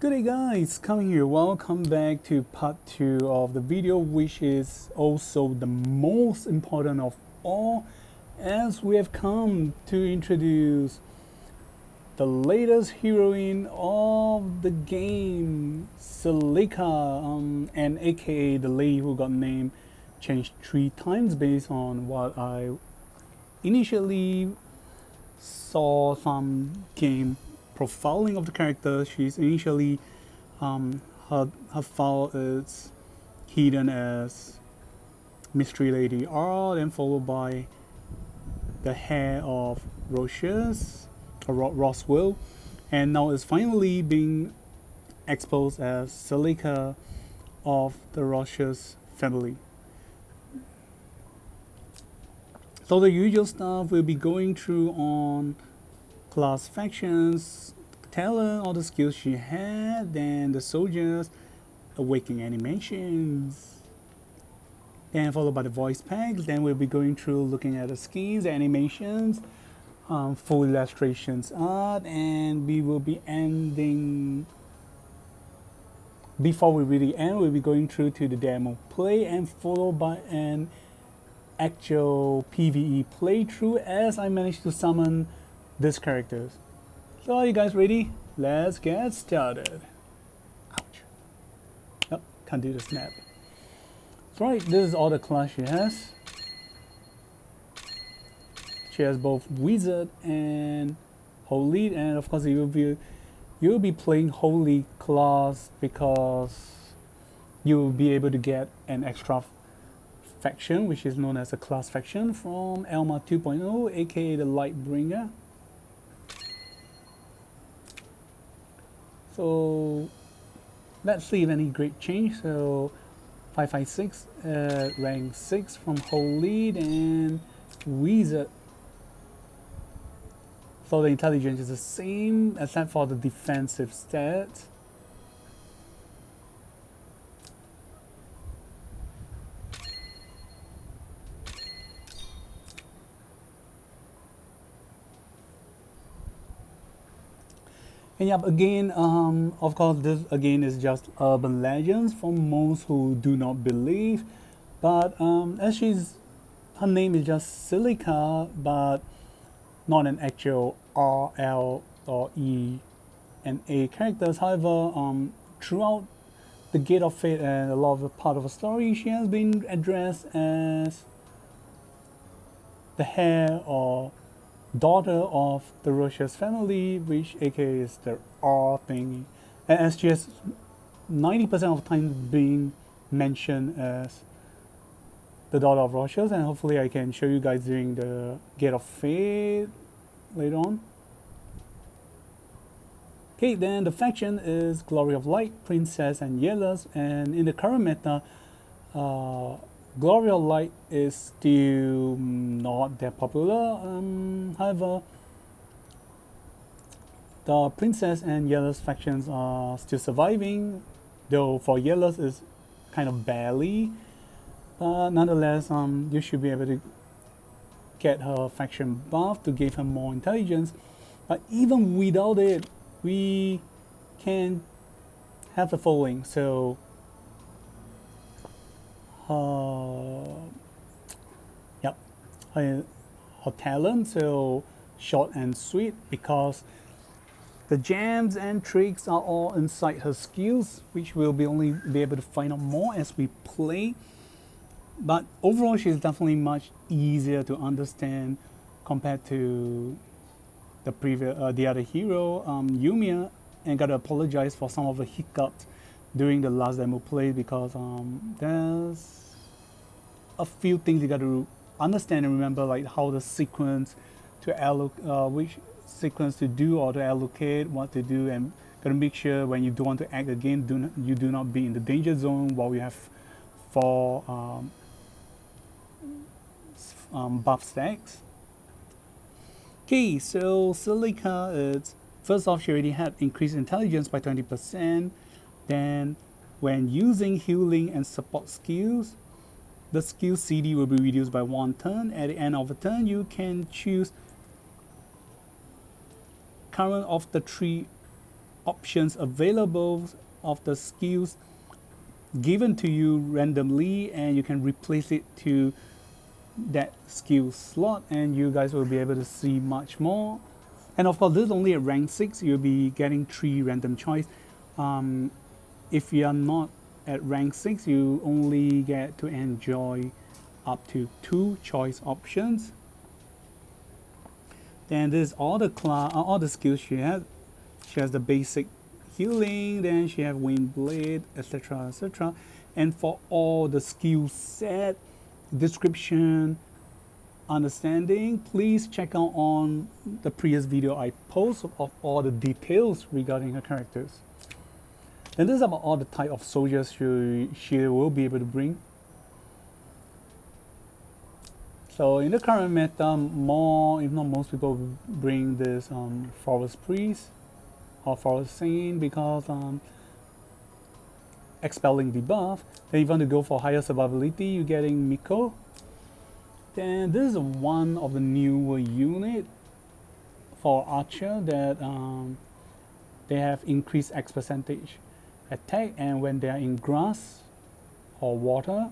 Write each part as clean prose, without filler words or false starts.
Good day guys, coming here. Welcome back to part 2 of the video, which is also the most important of all, as we have come to introduce the latest heroine of the game, Celica, and aka the lady who got name changed 3 times based on what I initially saw some game profiling of the character. She's initially her file is hidden as Mystery Lady R, then followed by the hair of Roswell, and now it's finally being exposed as Celica of the Roches family. So the usual stuff we'll be going through on class factions, talent, all the skills she had, then the soldiers, awakening animations, then followed by the voice packs. Then we'll be going through looking at the skins, the animations, full illustrations art, and we will be ending. Before we really end, we'll be going through to the demo play and followed by an actual PvE playthrough as I managed to summon these characters. So are you guys ready? Let's get started. Ouch. Nope, can't do the snap. So right, this is all the class she has. She has both Wizard and Holy, and of course you'll be playing Holy class because you'll be able to get an extra faction, which is known as a class faction from Elma 2.0, aka the Lightbringer. So let's see if any great change. So 556 rank 6 from Holy and Wizard. So the intelligence is the same except for the defensive stats. And yep, again, of course, this again is just urban legends for most who do not believe. But as her name is just Celica, but not an actual R, L, or E and A characters. However, throughout the Gate of Fate and a lot of the part of the story, she has been addressed as the heir or daughter of the Roches family, which aka is the R thingy, and as she has 90% of the time being mentioned as the daughter of Roches, and hopefully I can show you guys during the Gate of Fate later on. Okay, then the faction is Glory of Light, Princess, and Yellows, and in the current meta, Glory of Light is still not that popular. However, the Princess and Yellows factions are still surviving, though for Yellows is kind of barely. But nonetheless, you should be able to get her faction buff to give her more intelligence. But even without it, we can have the following. So her talent, so short and sweet, because the gems and tricks are all inside her skills, which we'll only be able to find out more as we play. But overall, she's definitely much easier to understand compared to the other hero, Yumia, and gotta apologize for some of the hiccups during the last demo play because there's a few things you got to understand and remember, like how the sequence to allocate, which sequence to do or to allocate, what to do, and gotta make sure when you do want to act again, you do not be in the danger zone while we have 4 buff stacks. Okay, so Celica is, first off, she already had increased intelligence by 20%. Then when using healing and support skills, the skill CD will be reduced by 1 turn. At the end of the turn, you can choose current of the 3 options available of the skills given to you randomly, and you can replace it to that skill slot, and you guys will be able to see much more. And of course, this is only at rank 6. You'll be getting 3 random choice. If you are not at rank 6, you only get to enjoy up to 2 choice options. Then this is all the skills she has. She has the basic healing, then she has wind blade, etc, etc. And for all the skill set description understanding, please check out on the previous video I post of all the details regarding her characters. And this is about all the type of soldiers she will be able to bring. So in the current meta, more, if not most people bring this forest priest or forest saint because expelling debuff. Then if you want to go for higher survivability, you're getting Miko. Then this is one of the newer unit for archer that they have increased X percentage attack, and when they are in grass or water,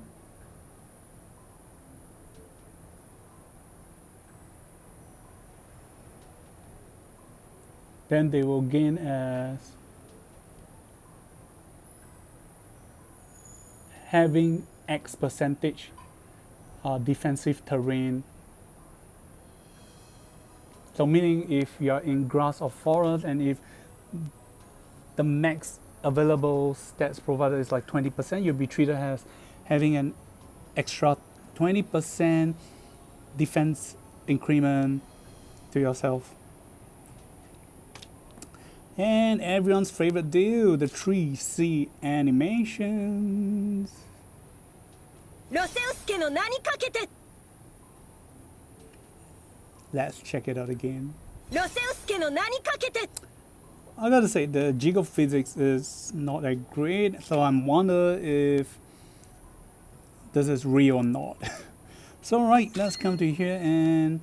then they will gain as having X percentage defensive terrain. So meaning if you are in grass or forest, and if the max available stats provided is like 20%, you'll be treated as having an extra 20% defense increment to yourself. And everyone's favorite deal, the 3C animations. Let's check it out again. I gotta say, the jiggle physics is not that great, so I'm wonder if this is real or not. So alright, let's come to here, and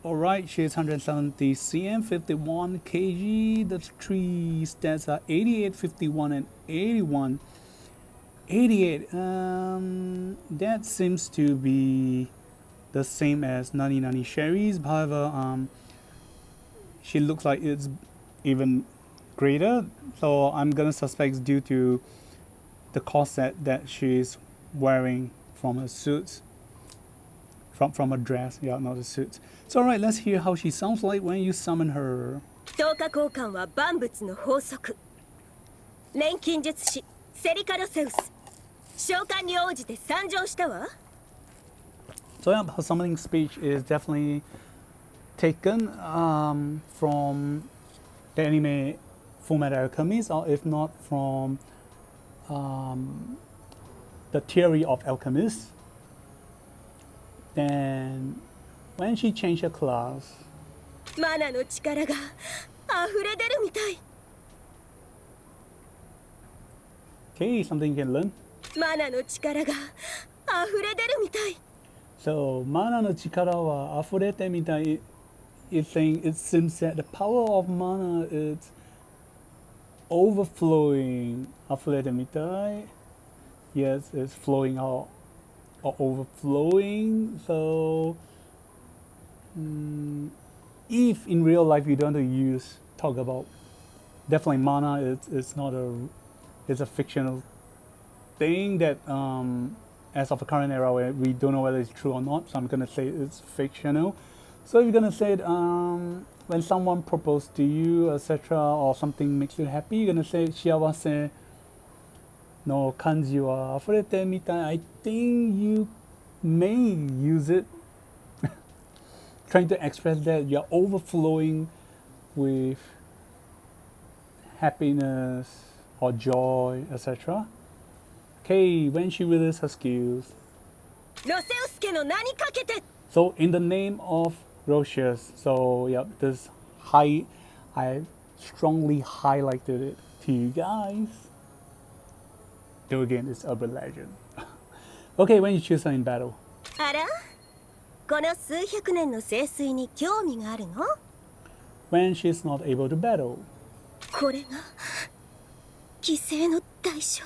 alright, she's 170 cm, 51 kg. The 3 stats are 88, 51, and 81. 88, that seems to be the same as Nani Nani Sherry's. However, she looks like it's even greater, so I'm gonna suspect it's due to the corset that she's wearing from her suits, from her dress, yeah, not the suits. So alright, let's hear how she sounds like when you summon her. So yeah, her summoning speech is definitely taken from the anime Fullmetal Alchemist, or if not from the theory of alchemists. Then when she changed her class, okay, something you can learn. So, mana no chikara wa afurete mitai. It's saying, it seems that the power of mana is overflowing. Afurete mitai. Yes, it's flowing out or overflowing. So, if in real life you don't talk about, definitely mana it's not it's a fictional thing that as of the current era, we don't know whether it's true or not, so I'm gonna say it's fictional. So if you're gonna say it, when someone proposed to you, etc., or something makes you happy, you're gonna say shiawase no kanji wa afurete mitai. I think you may use it trying to express that you're overflowing with happiness or joy, etc. Okay, when she releases her skills. So in the name of Rocious, so yeah, this I strongly highlighted it to you guys. Though again, it's urban legend. Okay, when you choose her in battle. When she's not able to battle. これが犠牲の代償。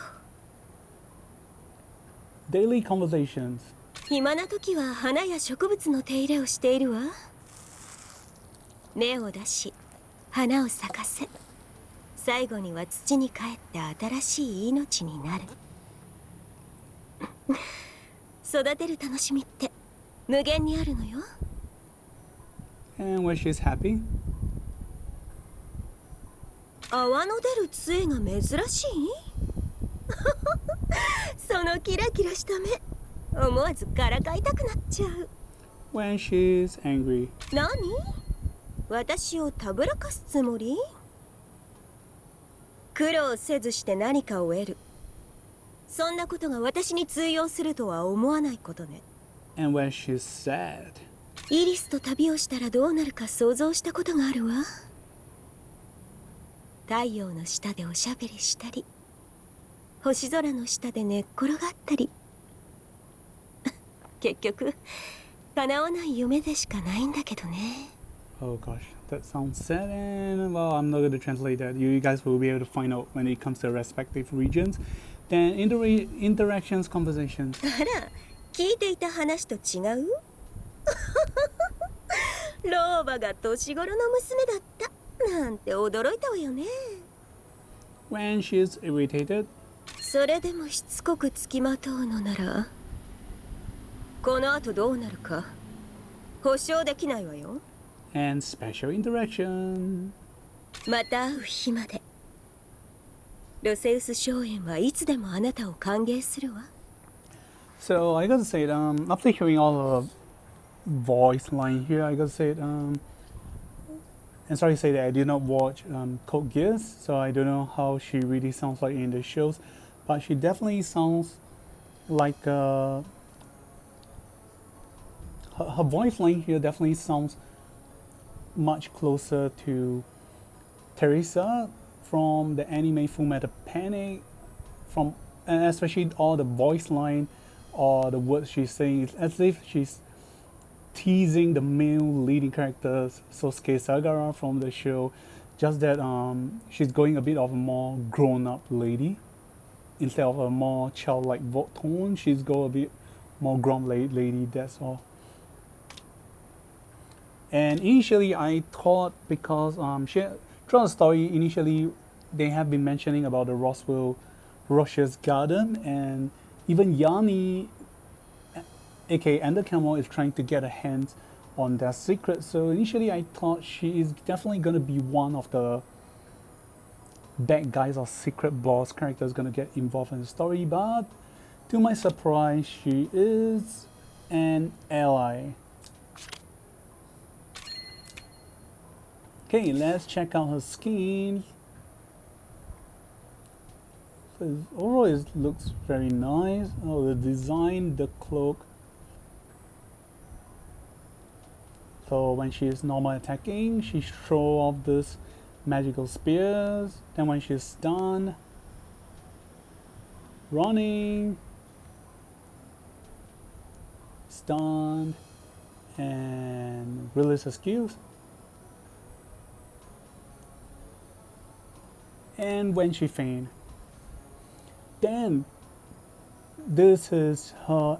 Daily conversations. 暇な時は花や植物の手入れをしているわ。芽を出し花を咲かせ、最後には土に帰って新しい命になる。育てる楽しみって無限にあるのよ。 And when she's happy. 泡の出る杖が珍しい。そのキラキラした目、思わずからかいたくなっちゃう。 When she's angry. 何？私をたぶらかすつもり？苦労せずして何かを得る、そんなことが私に通用するとは思わないことね。 And when she's sad. イリスと旅をしたらどうなるか想像したことがあるわ。太陽の下でおしゃべりしたり、星空の下で寝っ転がったり。結局叶わない夢でしかないんだけどね。 Oh gosh, that sounds sad, and well, I'm not going to translate that. You guys will be able to find out when it comes to respective regions. Then interactions, conversations. あら、聞いていた話と違う？老婆が年頃の娘だったなんて驚いたわよね。 When she's irritated. それでもしつこくつきまとうのなら、この後どうなるか保証できないわよ。 And special interaction. また会う日まで。ロセウス荘園はいつでもあなたを歓迎するわ。 So I gotta say, after hearing all the voice line here, I gotta say, and sorry to say that I did not watch Code Geass, so I don't know how she really sounds like in the shows, but she definitely sounds like her voice line here definitely sounds much closer to Teresa from the anime Fullmetal Panic, from and especially all the voice line or the words she's saying. It's as if she's teasing the male leading characters, Sosuke Sagara from the show, just that she's going a bit of a more grown-up lady instead of a more childlike tone. She's go a bit more grown lady. That's all. And initially, I thought because throughout the story, initially they have been mentioning about the Roswell Russia's garden, and even Yanni, aka Ender Camel, is trying to get a hand on their secret. So initially, I thought she is definitely going to be one of the bad guys or secret boss characters going to get involved in the story. But to my surprise, she is an ally. Okay, let's check out her skin. So overall, it looks very nice. Oh, the design, the cloak. So when she is normal attacking, she throws off this magical spears. Then when she's stunned, running, stunned, and release her skills. And when she faints, then this is her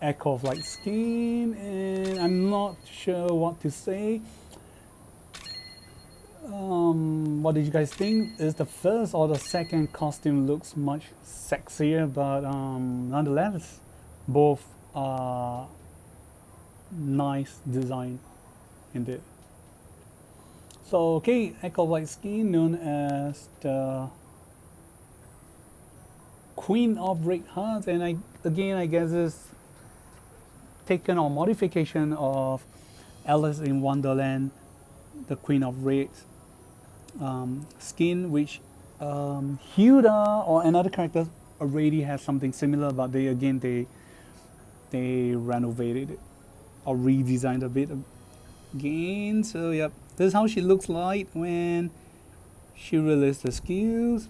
Echo of Light skin, and I'm not sure what to say. What did you guys think? Is the first or the second costume looks much sexier, but nonetheless, both are nice design indeed. So okay, Echo of Light skin, known as the Queen of Red Hearts, and I guess it's taken on modification of Alice in Wonderland, the Queen of Red skin, which Hilda or another character already has something similar, but they renovated it or redesigned a bit again. So yep, this is how she looks like when she released the skills.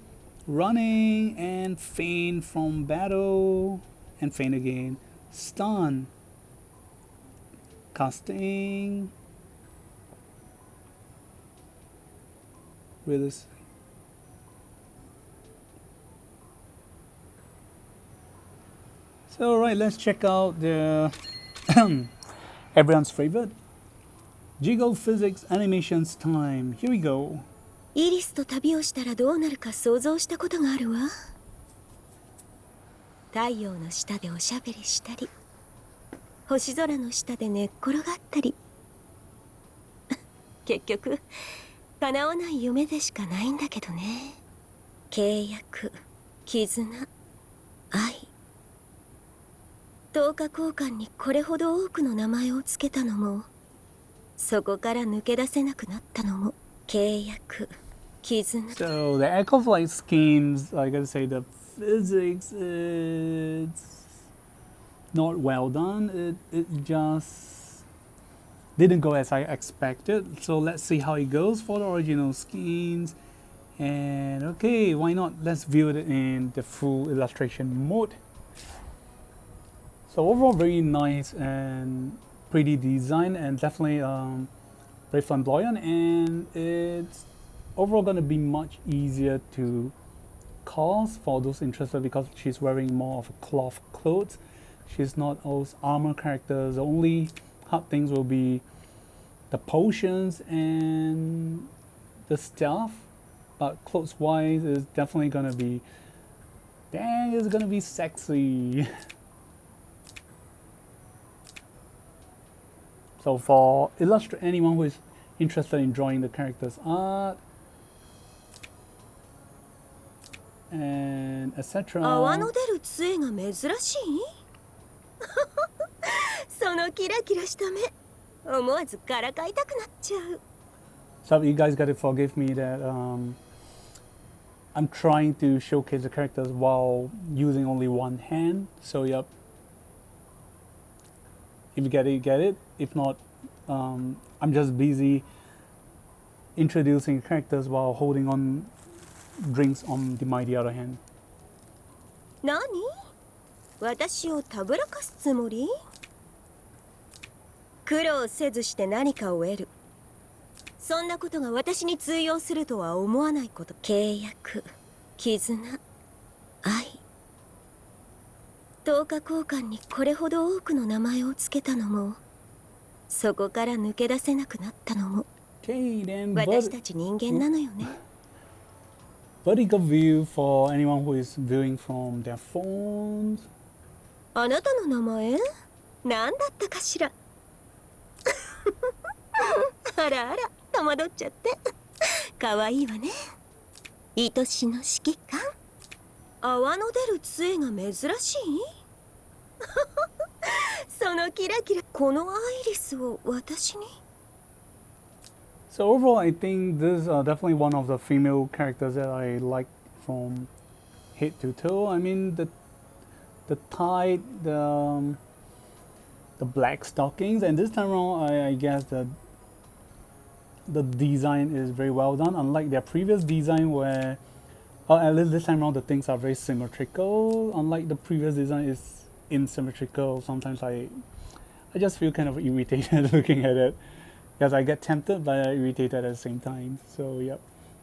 Running and faint from battle and faint again. Stun. Casting. Release. So right, let's check out the everyone's favorite Jiggle Physics Animations time. Here we go. イリスと旅をしたらどうなるか想像したことがあるわ。太陽の下でおしゃべりしたり、星空の下で寝っ転がったり。結局叶わない夢でしかないんだけどね。契約、絆、愛。10日交換にこれほど多くの名前をつけたのも、そこから抜け出せなくなったのも、契約、絆。 So the Echo Flight schemes, I gotta say the physics is not well done. It just didn't go as I expected. So let's see how it goes for the original schemes. And okay, why not? Let's view it in the full illustration mode. So overall, very nice and pretty design, and definitely very flamboyant. And it's overall going to be much easier to cause for those interested because she's wearing more of a cloth clothes. She's not those armor characters. The only hard things will be the potions and the stuff. But clothes wise, it's definitely going to be, dang, it's going to be sexy. So for anyone who is interested in drawing the character's art and etc. 泡の出る杖が珍しい。そのキラキラした目、思わずからかいたくなっちゃう。So you guys gotta forgive me that I'm trying to showcase the characters while using only one hand. So yep. If you get it, you get it. If not, I'm just busy introducing characters while holding on drinks on my other hand. 何？私をたぶらかすつもり？苦労せずして何かを得る。そんなことが私に通用するとは思わないこと。契約、絆、愛。10日交換にこれほど多くの名前をつけたのも、そこから抜け出せなくなったのも、Okay, then 私たち人間なのよね。vertical view for anyone who is viewing from their phones. あなたの名前？何だったかしら。あらあら、戸惑っちゃって。可愛いわね。愛しの指揮官。泡の出る杖が珍しい？そのキラキラ、このアイリスを私に。So overall, I think this is definitely one of the female characters that I like from head to toe. I mean the tie, the black stockings, and this time around, I guess the design is very well done. Unlike their previous design, where at least this time around the things are very symmetrical. Unlike the previous design is asymmetrical. Sometimes I just feel kind of irritated looking at it. Because I get tempted but irritated at the same time. So yep,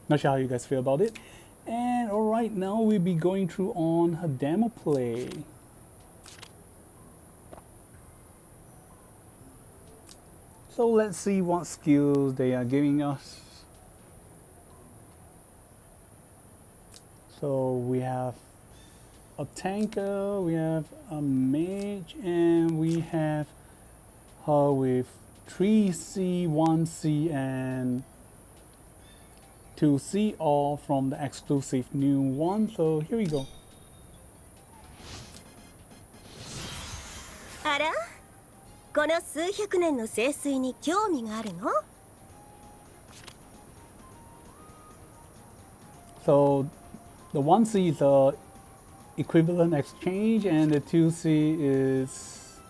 not sure how you guys feel about it. And alright, now we'll be going through on her demo play. So let's see what skills they are giving us. So we have a tanker, we have a mage, and we have her with 3C, 1C, and 2C, all from the exclusive new one. So here we go. あら、この数百年の聖水に興味があるの？ So the 1C is a equivalent exchange, and the 2C is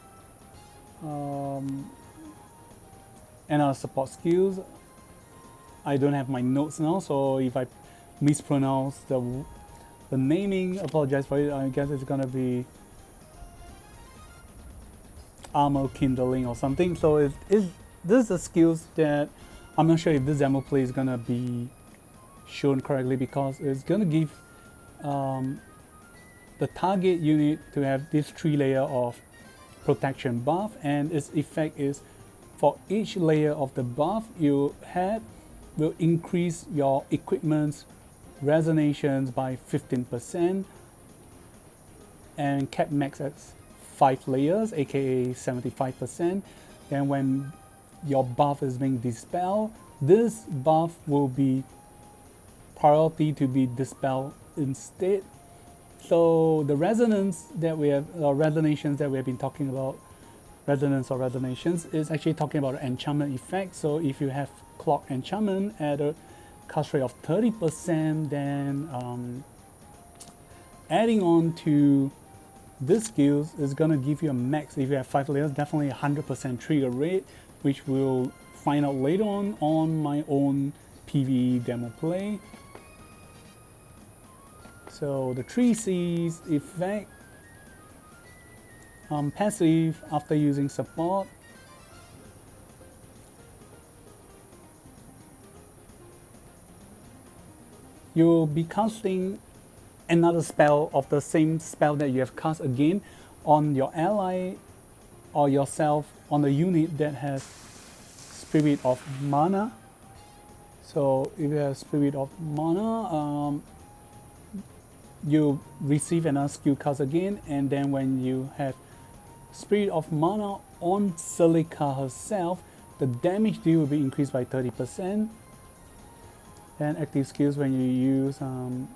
and our support skills. I don't have my notes now, so if I mispronounce the naming, apologize for it. I guess it's gonna be armor kindling or something. So this is the skills that I'm not sure if this demo play is gonna be shown correctly, because it's gonna give the target unit to have this 3-layer of protection buff, and its effect is for each layer of the buff you have will increase your equipment's resonations by 15% and cap max at 5 layers, aka 75%. Then when your buff is being dispelled, this buff will be priority to be dispelled instead. So the resonance that we have, or resonations that we have been talking about, resonance or resonations, is actually talking about enchantment effect. So if you have clock enchantment at a cast rate of 30%, then adding on to this skills is gonna give you a max, if you have 5 layers, definitely 100% trigger rate, which we'll find out later on my own PvE demo play. So the 3C's effect, passive after using support. You'll be casting another spell of the same spell that you have cast again on your ally or yourself on the unit that has Spirit of Mana. So if you have Spirit of Mana, you receive another skill cast again, and then when you have Spirit of Mana on Celica herself, the damage deal will be increased by 30%. And active skills, when you use on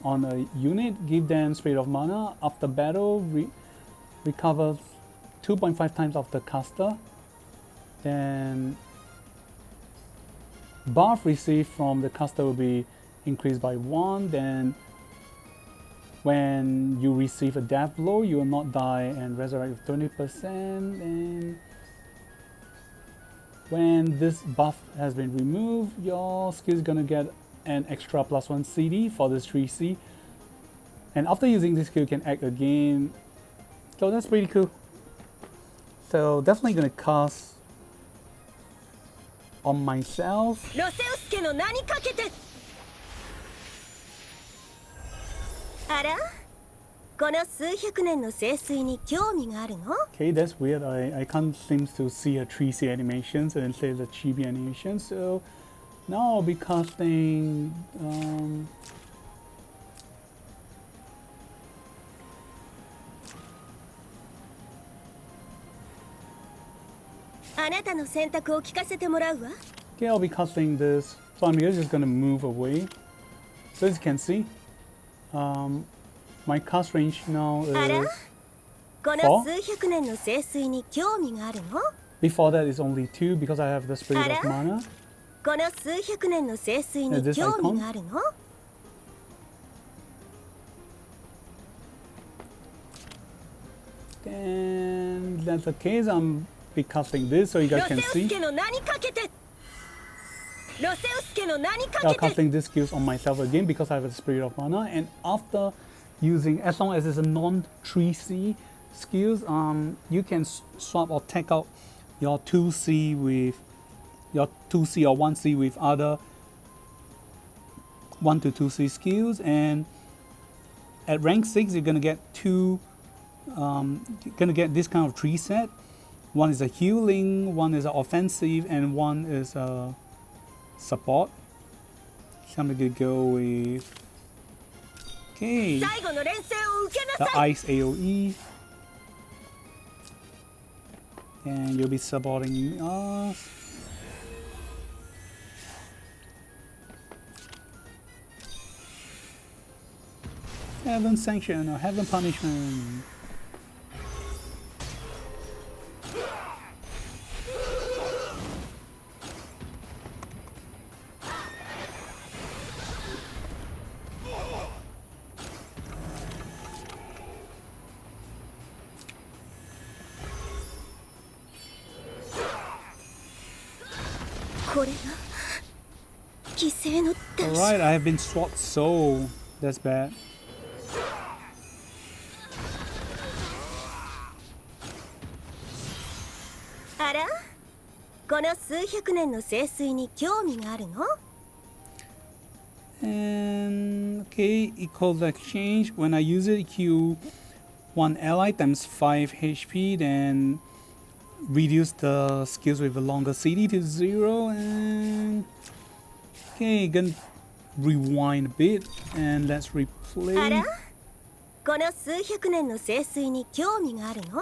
a unit, give them Spirit of Mana. After battle, recover 2.5 times of the caster. Then buff received from the caster will be increased by 1. Then when you receive a death blow, you will not die and resurrect with 20%. And when this buff has been removed, your skill is gonna get an extra +1 CD for this 3C. And after using this skill, you can act again. So that's pretty cool. So definitely gonna cast on myself. Okay, that's weird. I can't seem to see her 3C animations and instead the chibi animation. So now I'll be casting okay, I'll be casting this. So I'm just gonna move away. So as you can see, my cast range now is 4. Before that is only 2 because I have the Spirit of Mana. This icon. And that's the case, I'm be casting this so you guys can see. I'm casting these skills on myself again because I have a Spirit of Mana, and after using, as long as it's a non-3C skills, you can swap or take out your 2C with your 2C or 1C with other 1 to 2C skills, and at rank 6 you're gonna get this kind of 3 set. One is a healing, one is an offensive, and one is a support. So I'm gonna go with the ice AoE, and you'll be supporting us. Heaven sanction or heaven punishment. Alright, I have been swat so that's bad. And okay, equal the exchange. When I use it, Q 1 ally times 5 HP, then reduce the skills with a longer CD to 0. And okay, gonna rewind a bit and let's あら replay. この数百年の盛衰に興味があるの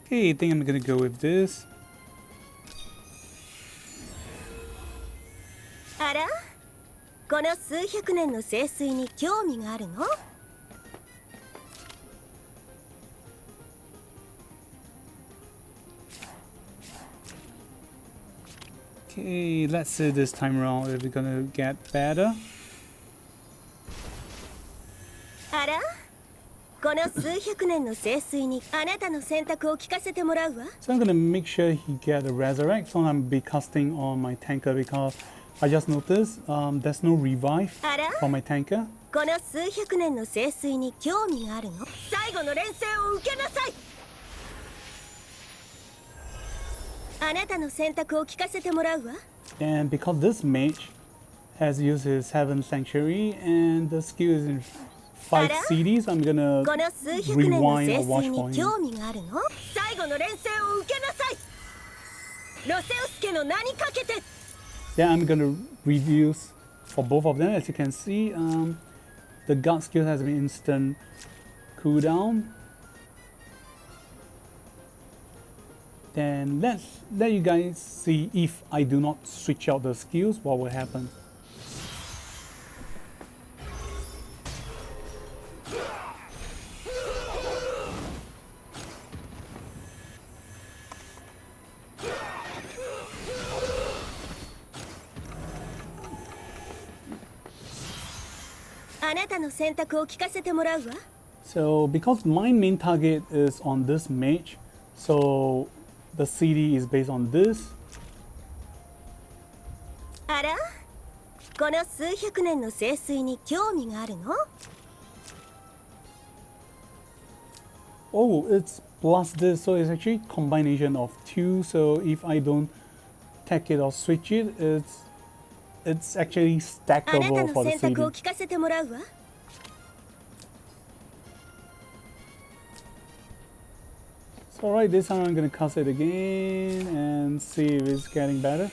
Okay, I think I'm gonna go with this. あらこの数百年の盛衰に興味があるの Okay, let's see this time around if we're gonna get better. あらこの数百年の盛衰にあなたの選択を聞かせてもらうわ So I'm gonna make sure he get a resurrect. So I'm be casting on my tanker because I just noticed there's no revive あら for my tanker. この数百年の盛衰に興味があるの最後の連戦を受けなさいあなたの選択を聞かせてもらうわ And because this mage has used his Heaven Sanctuary and the skill is in 5 CDs, I'm gonna この数百年の rewind 盛 or watch 衰 for に him. 興味があるの最後の連戦を受けなさいロセウス家の名にかけて Yeah, I'm gonna reduce for both of them. As you can see, the guard skill has an instant cooldown. Then let's let you guys see if I do not switch out the skills, what will happen. So because my main target is on this mage, so the CD is based on this. あらこの数百年の盛衰に興味があるの Oh, it's plus this, so it's actually combination of two. So if I don't take it or switch it, it's actually あなた stackable の for the 選択を CD. 聞かせてもらうわ So alright, this time I'm gonna cast it again and see if it's getting better.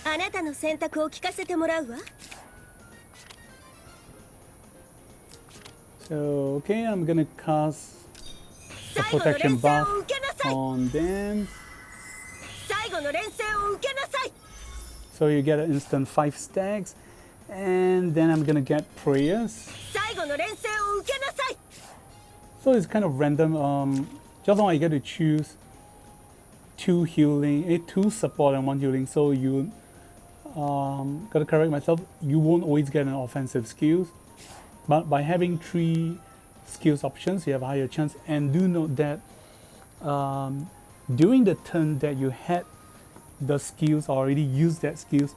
あなたの選択を聞かせてもらうわ So okay, I'm gonna cast the 最後の連 protection 戦 buff を受けなさい on them. 最後の連戦を受けなさい So you get an instant 5 stacks. And then I'm gonna get prayers. 最後の連戦を受けなさい So it's kind of random. Just now I get to choose 2 healing, 2 support and 1 healing. So you gotta correct myself. You won't always get an offensive skills, but by having 3 skills options, you have a higher chance. And do note that during the turn that you had the skills already used that skills,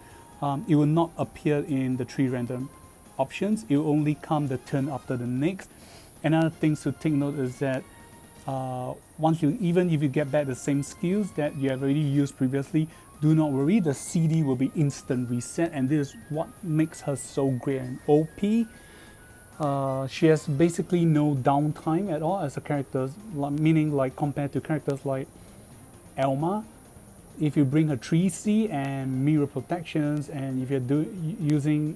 it will not appear in the 3 random options. It will only come the turn after the next. Another thing to take note is that once you, even if you get back the same skills that you have already used previously, do not worry, the CD will be instant reset, and this is what makes her so great and OP. She has basically no downtime at all as a character, meaning like compared to characters like Elma. If you bring her 3C and mirror protections, and if you're using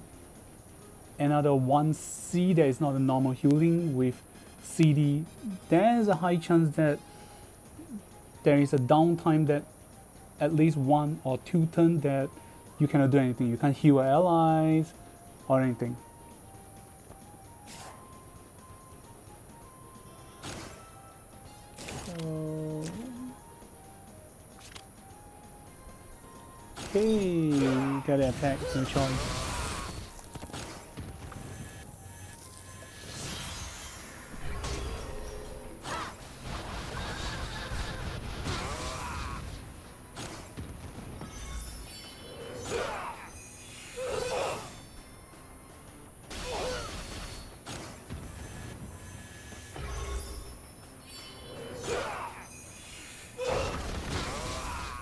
another 1C that is not a normal healing with CD, there's a high chance that there is a downtime that at least 1 or 2 turns that you cannot do anything. You can't heal allies or anything. Okay, gotta attack, no choice.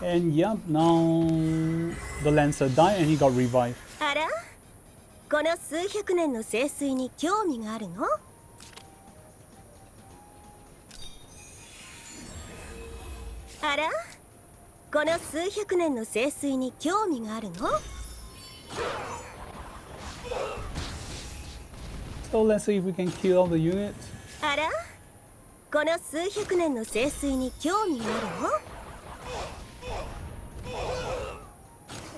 And yep, now the Lancer died and he got revived. あら、この数百年の聖水に興味があるの？あら、この数百年の聖水に興味があるの？ So let's see if we can kill all the units. あら、この数百年の聖水に興味があるの？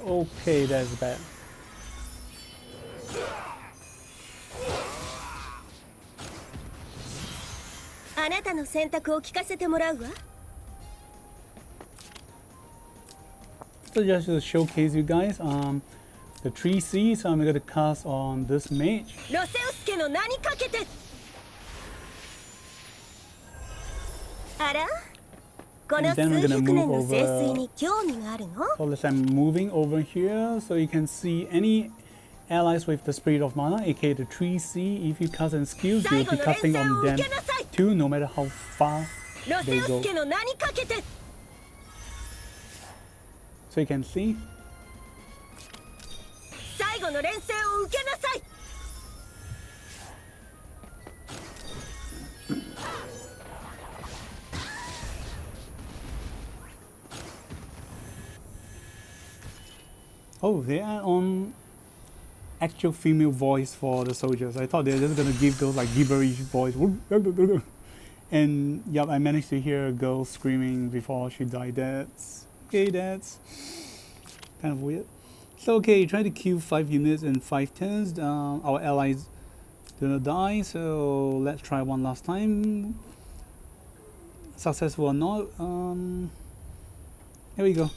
Okay, that's bad. あなたの選択を聞かせてもらうわ。 So just to showcase you guys, the 3C, so I'm going to cast on this mage. ロセウス家の名にかけて。あら、この And then we're 数 gonna 百年 move の聖水 over. に興味があるの？ So let's say I'm moving over here, so you can see any allies with the Spirit of Mana, aka the 3C. If you cast and skills, you'll be casting on them too, no matter how far ロセ they ウス go. 家の名にかけて。 So you can see. 最後の連戦を受けなさい。 Oh, they are on actual female voice for the soldiers. I thought they were just gonna give those like gibberish voice. And yep, I managed to hear a girl screaming before she died. That's okay, that's kind of weird. So okay, try to kill 5 units in 5 turns. Our allies didn't die, so let's try one last time. Successful or not. Here we go.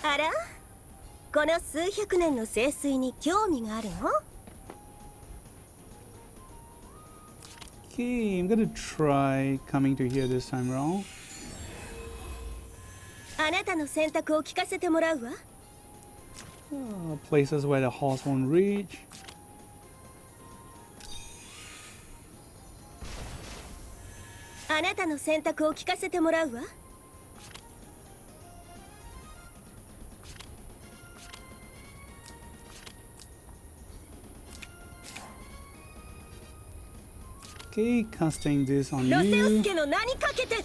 あら、この数百年の聖水に興味があるの？ Okay, I'm gonna try coming to here this time around. あなたの選択を聞かせてもらうわ。 Places where the horse won't reach. あなたの選択を聞かせてもらうわ。 Okay, casting this on ロセウス you. 家の名にかけて。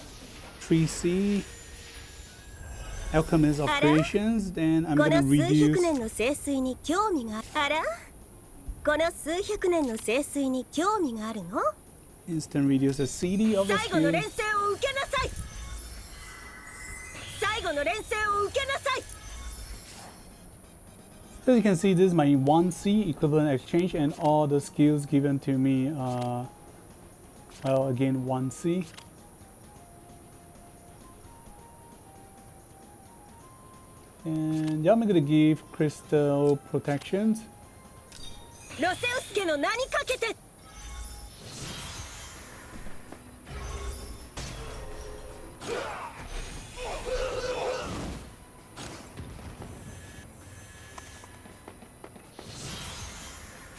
3C. Alchemist of あら、 Creations. Then I'm こ gonna の数百 reduce. 年の聖水に興味があら、この数百年の聖水に興味があるの？ Instant reduce the CD of the 最後の skill. 連戦を受けなさい。最後の連戦を受けなさい。 So you can see this is my 1C equivalent exchange, and all the skills given to me are, well, again 1C. And yeah, I'm gonna give crystal protections. ロセウス家の名にかけて。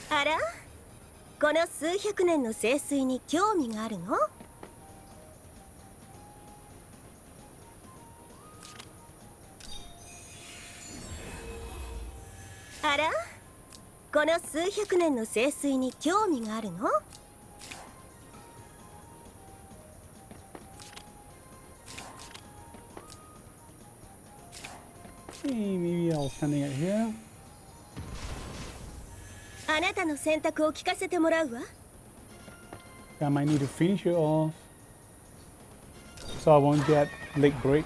あら、この数百年の聖水に興味があるの？ あら、この数百年の聖水に興味があるの？ Okay, maybe I'll sending it here. あなたの選択を聞かせてもらうわ。 I might need to finish it off, so I won't get leg break.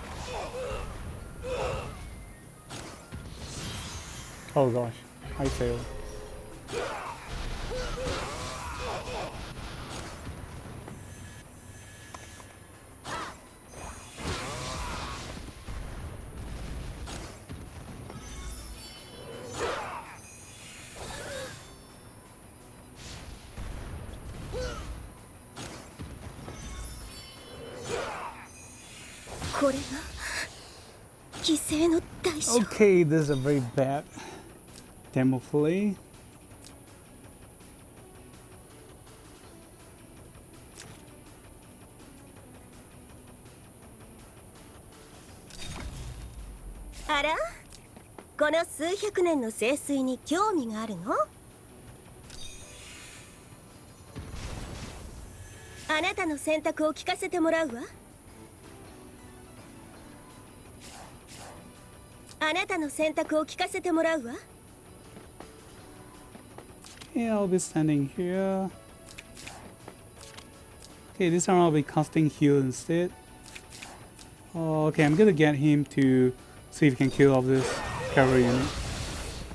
Oh gosh, I failed. Okay, this is a very bad demo play. あら、この数百年の盛衰に興味があるの？あなたの選択を聞かせてもらうわ。あなたの選択を聞かせてもらうわ。Yeah, I'll be standing here. Okay, this time I'll be casting heal instead. Okay, I'm gonna get him to see if he can kill off this cavalry unit.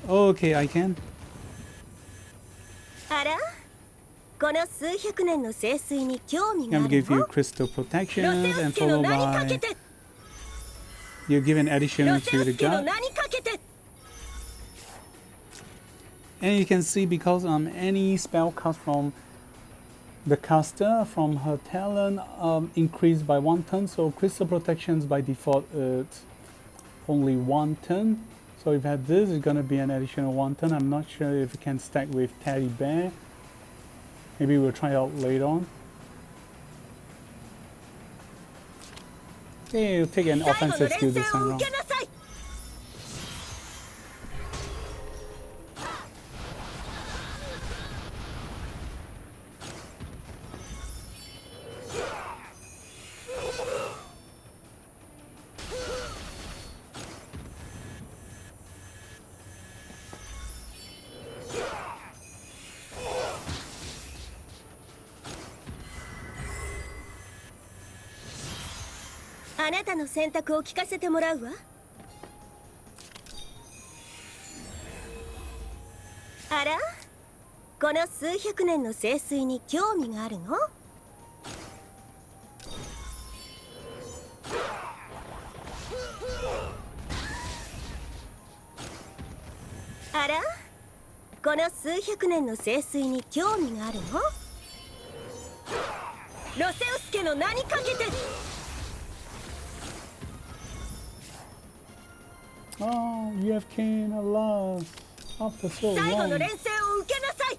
Okay, I can. あら、この数百年の盛衰に興味があ I'm る gonna give you の？ crystal ロ protections セウ and スケの followed 名にか by けて。 you give an addition ロセ to ウ the スケの guard. 名にかけて。 And you can see because any spell cast from the caster from her talent increased by 1 turn, so crystal protections by default it's only 1 turn. So if I had this, it's gonna be an additional 1 turn. I'm not sure if it can stack with Teddy Bear. Maybe we'll try it out later on. Okay, you'll take an 最後の offensive 連 skill 戦 this time を around. 受けなさい。あなたの選択を聞かせてもらうわ。あら、この数百年の盛衰に興味があるの？あら、この数百年の盛衰に興味があるの？ロセウスケの名にかけて。 Oh, you have King alot after so 最後の long. 連戦を受けなさい。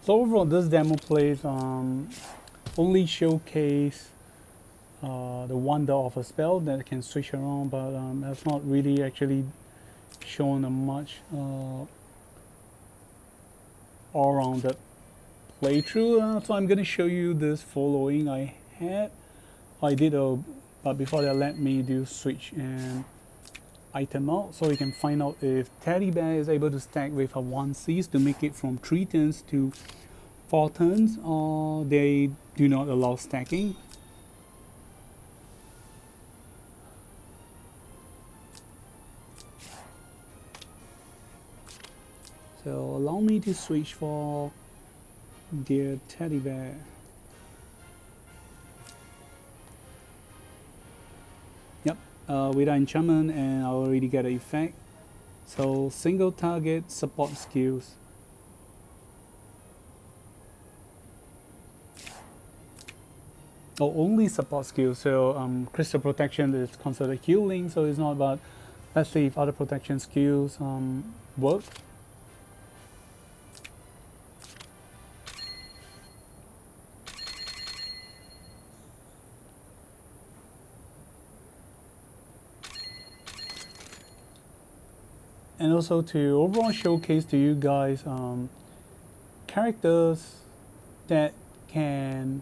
So overall, this demo plays only showcase the wonder of a spell that can switch around, but that's not really actually shown a much all-rounded playthrough. So I'm going to show you this following I had. But before that, let me do switch and item out so we can find out if Teddy Bear is able to stack with a 1Cs to make it from 3 turns to 4 turns, or they do not allow stacking. So allow me to switch for dear Teddy Bear. Yep, with enchantment, and I already get an effect. So single target support skills. Oh, only support skills. So crystal protection is considered healing, so it's not about, let's see if other protection skills work. And also to overall showcase to you guys characters that can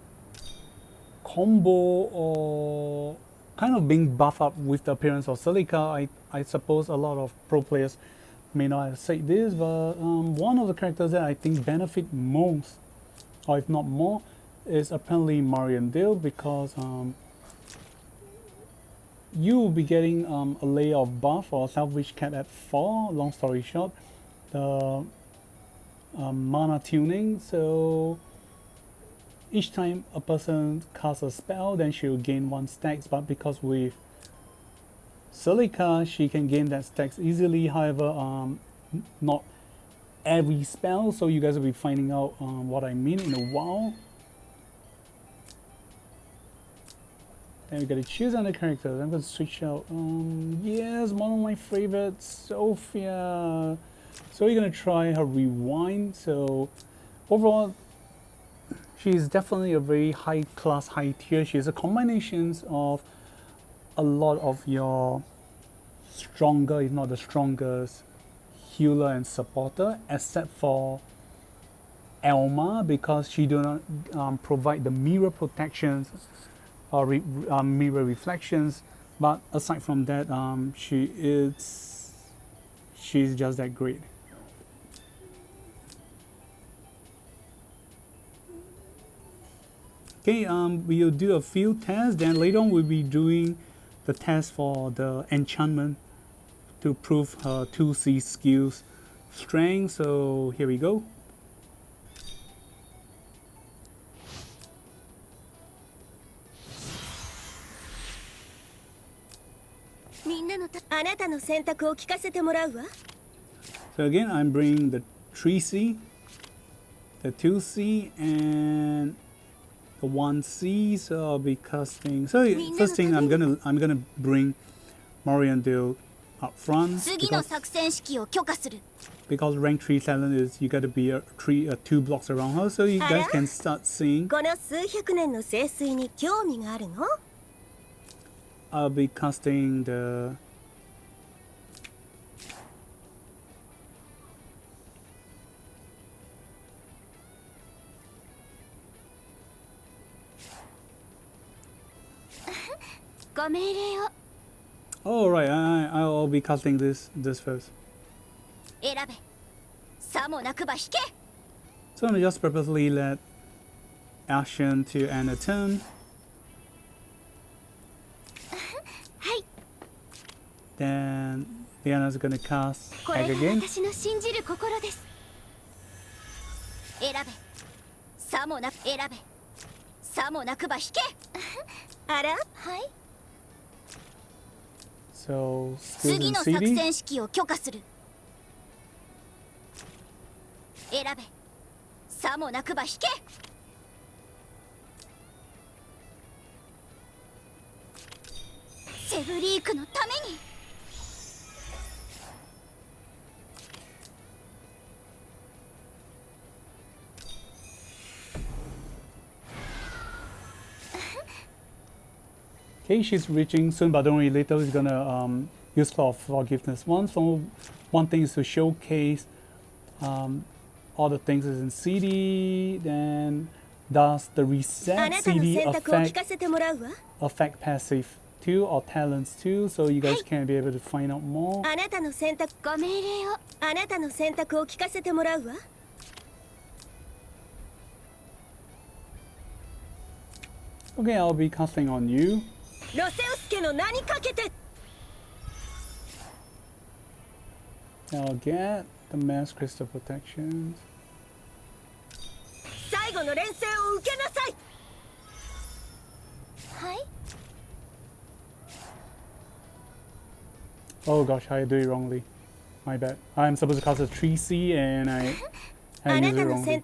combo or kind of being buffed up with the appearance of Celica. I suppose a lot of pro players may not have said this, but one of the characters that I think benefit most, or if not more, is apparently Mariandale, because you will be getting a layer of buff or self-wish cap at 4, long story short, the mana tuning. So each time a person casts a spell, then she'll gain 1 stacks, but because with Celica, she can gain that stacks easily. However, not every spell, so you guys will be finding out what I mean in a while. Then we gotta choose another character. I'm gonna switch out. Yes, one of my favorites, Sophia. So we're gonna try her rewind. So overall, she's definitely a very high class, high tier. She's a combination of a lot of your stronger, if not the strongest, healer and supporter, except for Elma, because she do not provide the mirror protections or mirror reflections. But aside from that, she's just that great. Okay, we'll do a few tests. Then later on, we'll be doing the test for the enchantment to prove her 2C skills strength. So here we go. So again, I'm bringing the 3C, the 2C, and the 1C. So I'll be casting. So first thing, I'm gonna bring Moriandil up front because rank 3 talent is you gotta be 2 blocks around her. So you guys can start seeing. I'll be casting the oh right, I'll be casting this first. So I'm gonna just purposely let Ashen to end a turn. Then Diana's gonna cast Egg again. So skills in CD. Okay, she's reaching soon, but don't worry, later he's gonna use Claw of Forgiveness once. So one thing is to showcase all the things is in CD, then does the reset CD affect passive too or talents too, so you guys can be able to find out more. Okay, I'll be casting on you. I'll get the mass crystal protections. Oh gosh, I do it wrongly. My bad. I'm supposed to cast a 3C and I used it wrongly.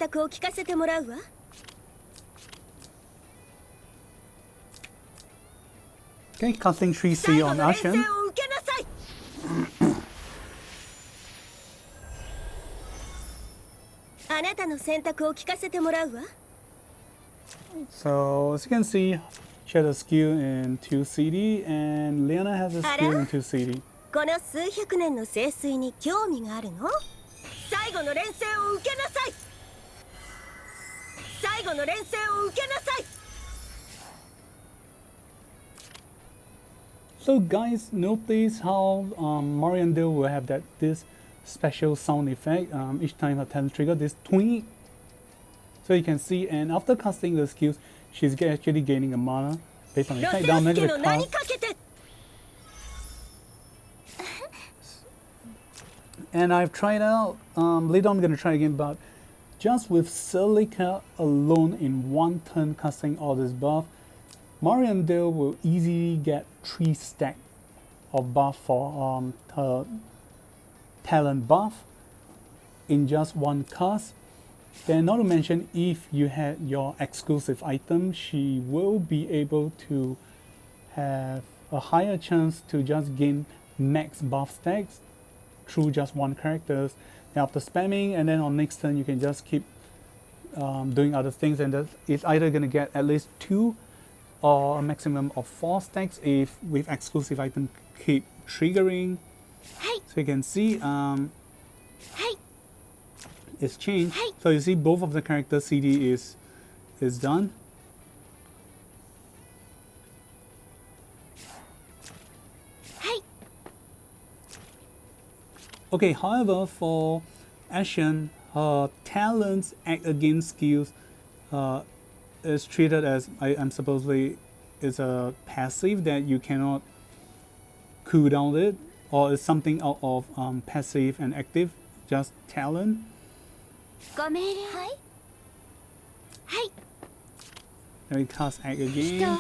Okay, casting 3C on Ashen. So as you can see, she has a skill in 2CD and Liana has a skill in 2CD. So guys, notice how Moriandil will have this special sound effect each time her talent trigger, this twing. So you can see, and after casting the skills, she's actually gaining a mana based on the effect. Down negative cast. And I've tried out, later I'm going to try again, but just with Celica alone in one turn casting all this buff, Moriandil will easily get 3 stack of buff for her talent buff in just one cast. Then not to mention, if you had your exclusive item, she will be able to have a higher chance to just gain max buff stacks through just one character. And after spamming, and then on next turn you can just keep doing other things, and it's either going to get at least 2 or a maximum of 4 stacks if with exclusive item keep triggering. So you can see it's changed. So you see both of the characters CD is done. Okay, however, for Ashen, her talents act against skills is treated as, I'm supposedly, is a passive that you cannot cool down it, or is something out of passive and active, just talent. Then we cast act again.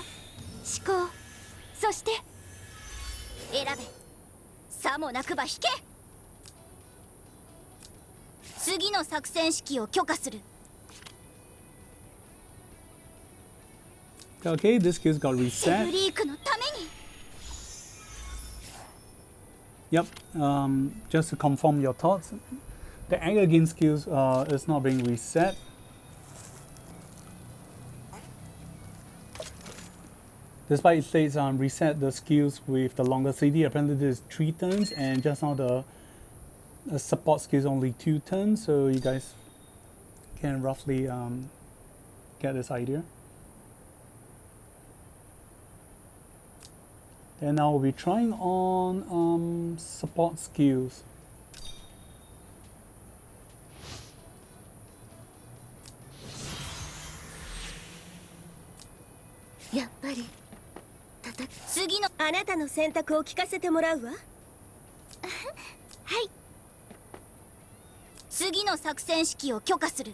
そして選べさもなくば引け次の作戦指揮を許可する Okay, this skills got reset. セルリークのために Yep, just to confirm your thoughts, the act against skills is not being reset. Despite it states reset the skills with the longer CD, apparently this is 3 turns, and just now the support skill is only 2 turns, so you guys can roughly get this idea. And now we'll be trying on support skills. Yeah, buddy. 次のあなたの選択を聞かせてもらうわ。はい。次の作戦指揮を許可する。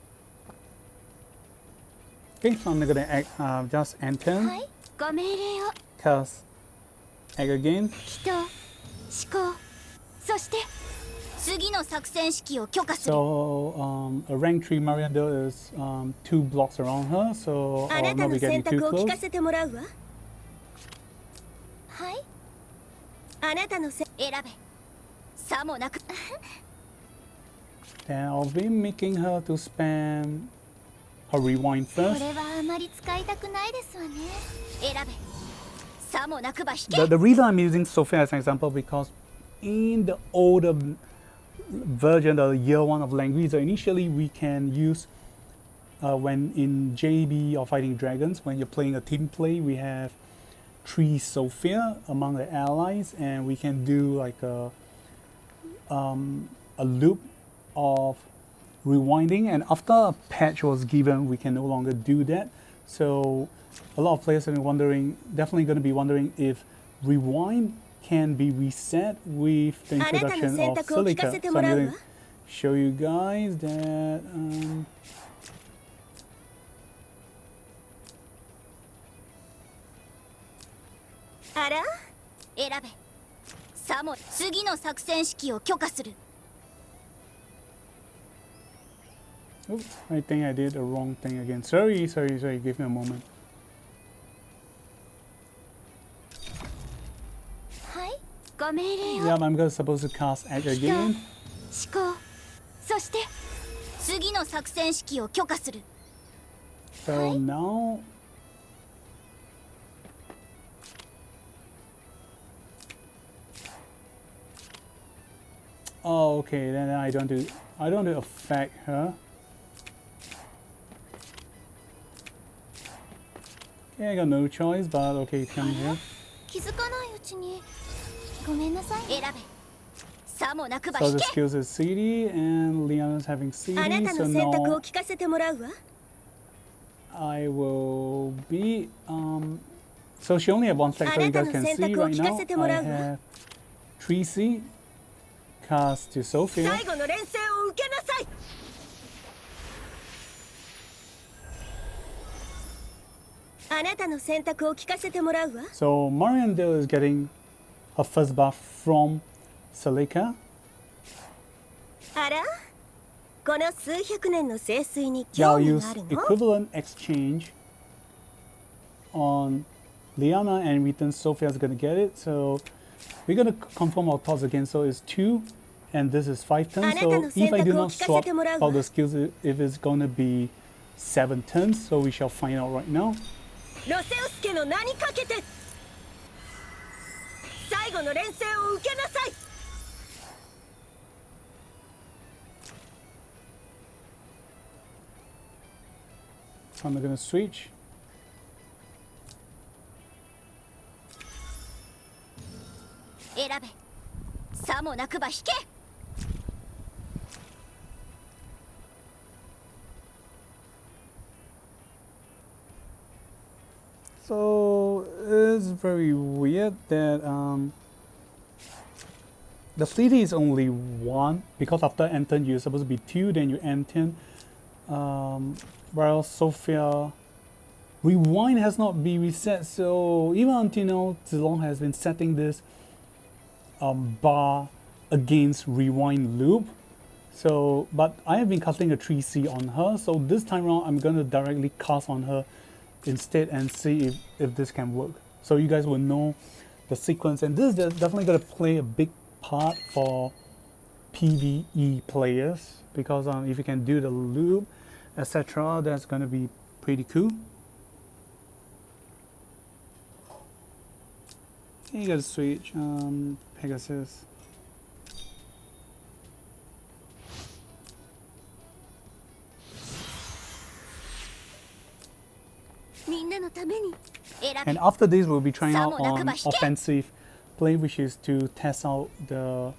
Okay, so I'm gonna just enter. はい。ご命令を。Cast act again. 祈祷、思考、そして次の作戦指揮を許可する。So a rank 3 Mariando is 2 blocks around her, so I'll not be getting too close. はい。あなたの選べ。さもなく。Then I'll be making her to spam her rewind こ first. れはあまり使いたくないですわね。選べ。さもなくば引け。The reason I'm using Sophia as an example because in the older version, the year 1 of Langrisser, initially we can use when in JB or fighting dragons, when you're playing a team play, we have 3 Sophia among the allies, and we can do like a loop of rewinding, and after a patch was given we can no longer do that. So a lot of players are wondering, definitely going to be wondering if rewind can be reset with the introduction of Celica. So I'm going to show you guys that oops, I think I did the wrong thing again. Sorry, give me a moment. Yeah, I'm supposed to cast act again. So now oh, okay, then I don't do affect her. Okay, I got no choice, but okay, come here. 気づかないうちにごめんなさい。選べ。さもなくば So 引 the け。 skills is CD and Leona's having CD, あなた so の選択 now を聞かせてもらうわ。 I will be so she only have 1 stack, so you guys can see right now I have 3C cast to Sophia. 最後の連戦を受けなさい。あなたの選択を聞かせてもらうわ。 So Mariandel is getting her first buff from Celica. あら、この数百年の聖水に Yeah, 興 I'll 味 use があるの？ equivalent exchange on Liana, and return Sophia is going to get it. So we're going to confirm our thoughts again. So it's 2 and this is 5 turns. So if I do not swap out the skills, if it's gonna be 7 turns, so we shall find out right now. ロセウス家の名にかけて最後の連戦を受けなさい。 So I'm gonna switch. 選べ。さもなくば引け。 So it's very weird that the CD is only 1 because after end turn you're supposed to be 2, then you end turn. Whereas Sophia rewind has not been reset, so even until now Zlong has been setting this bar against rewind loop. So but I have been casting a 3C on her, so this time around I'm gonna directly cast on her instead and see if this can work, so you guys will know the sequence. And this is definitely going to play a big part for PvE players, because if you can do the loop etc, that's going to be pretty cool. You gotta switch Pegasus. みんなのために選べ。 And after this, we'll be trying out on offensive play, which is to test out the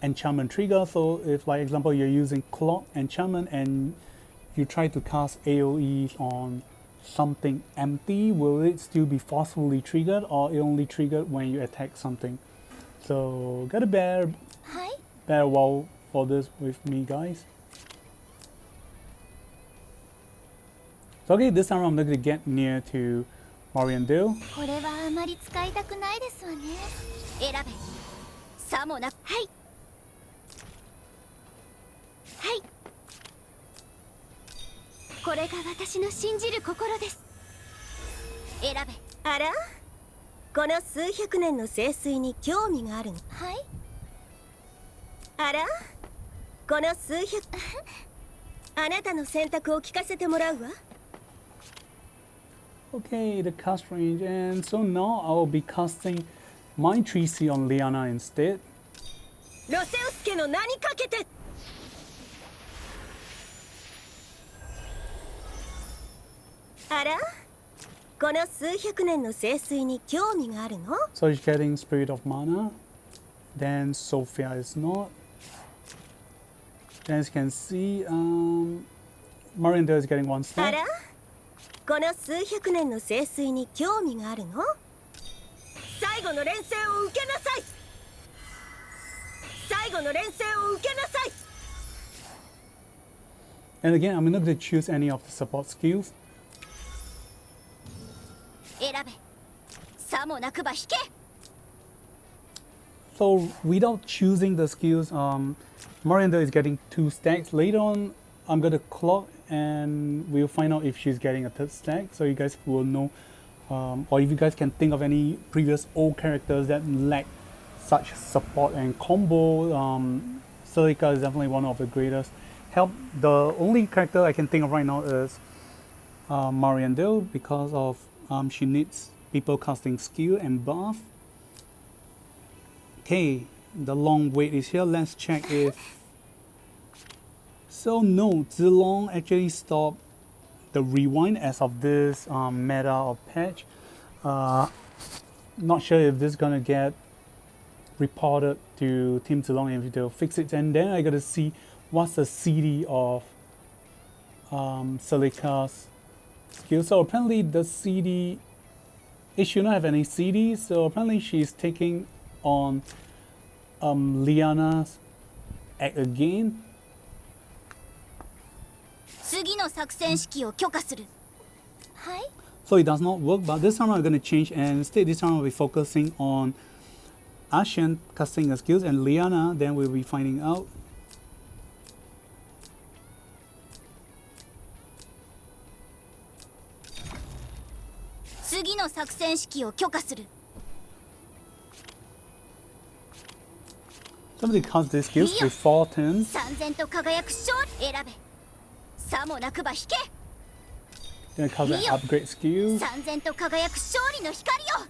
enchantment trigger. So if, like example, you're using clock enchantment and you try to cast AoE on something empty, will it still be forcefully triggered, or it only triggered when you attack something? So gotta bear well for this with me, guys. So okay, this time I'm not gonna get near to Mariandale. これはあまり使いたくないですわね。選べ。さもな。はい。はい。これが私の信じる心です。選べ。あら？この数百年の聖水に興味があるの。はい。あら？この数百あなたの選択を聞かせてもらうわ。 Okay, the cast range, and so now I will be casting my 3C on Liana instead. ロセウス家の名にかけて。あら？この数百年の聖水に興味があるの？ So she's getting Spirit of Mana. Then Sophia is not. As you can see, Mariandale is getting 1 stack. あら？この数百年の聖水に興味があるの？最後の連戦を受けなさい。最後の連戦を受けなさい。 And again, I'm not going to choose any of the support skills. 選べ。さもなくば引け。 So without choosing the skills, Mariandale is getting 2 stacks. Later on, I'm going to clock and we'll find out if she's getting a 3rd stack, so you guys will know, or if you guys can think of any previous old characters that lack such support and combo. Celica is definitely one of the greatest help. The only character I can think of right now is Mariandale, because of she needs people casting skill and buff. Okay, the long wait is here. Let's check if. So no, Zlong actually stopped the rewind as of this meta or patch. Not sure if this is gonna get reported to Team Zlong and if they'll fix it. And then I gotta see what's the CD of Celica's skill. So apparently the CD, it should not have any CD. So apparently she's taking on Liana's act again. 次の作戦指揮を許可する。はい。 So it does not work, but this time I'm going to change, and instead this time I'll be focusing on Ashen casting her skills, and Liana, then we'll be finding out. 次の作戦指揮を許可する。Somebody cast these skills with 4 turns. 三千と輝く勝利選べさもなくば引け Then cast an upgrade skill. 三千と輝く勝利の光よ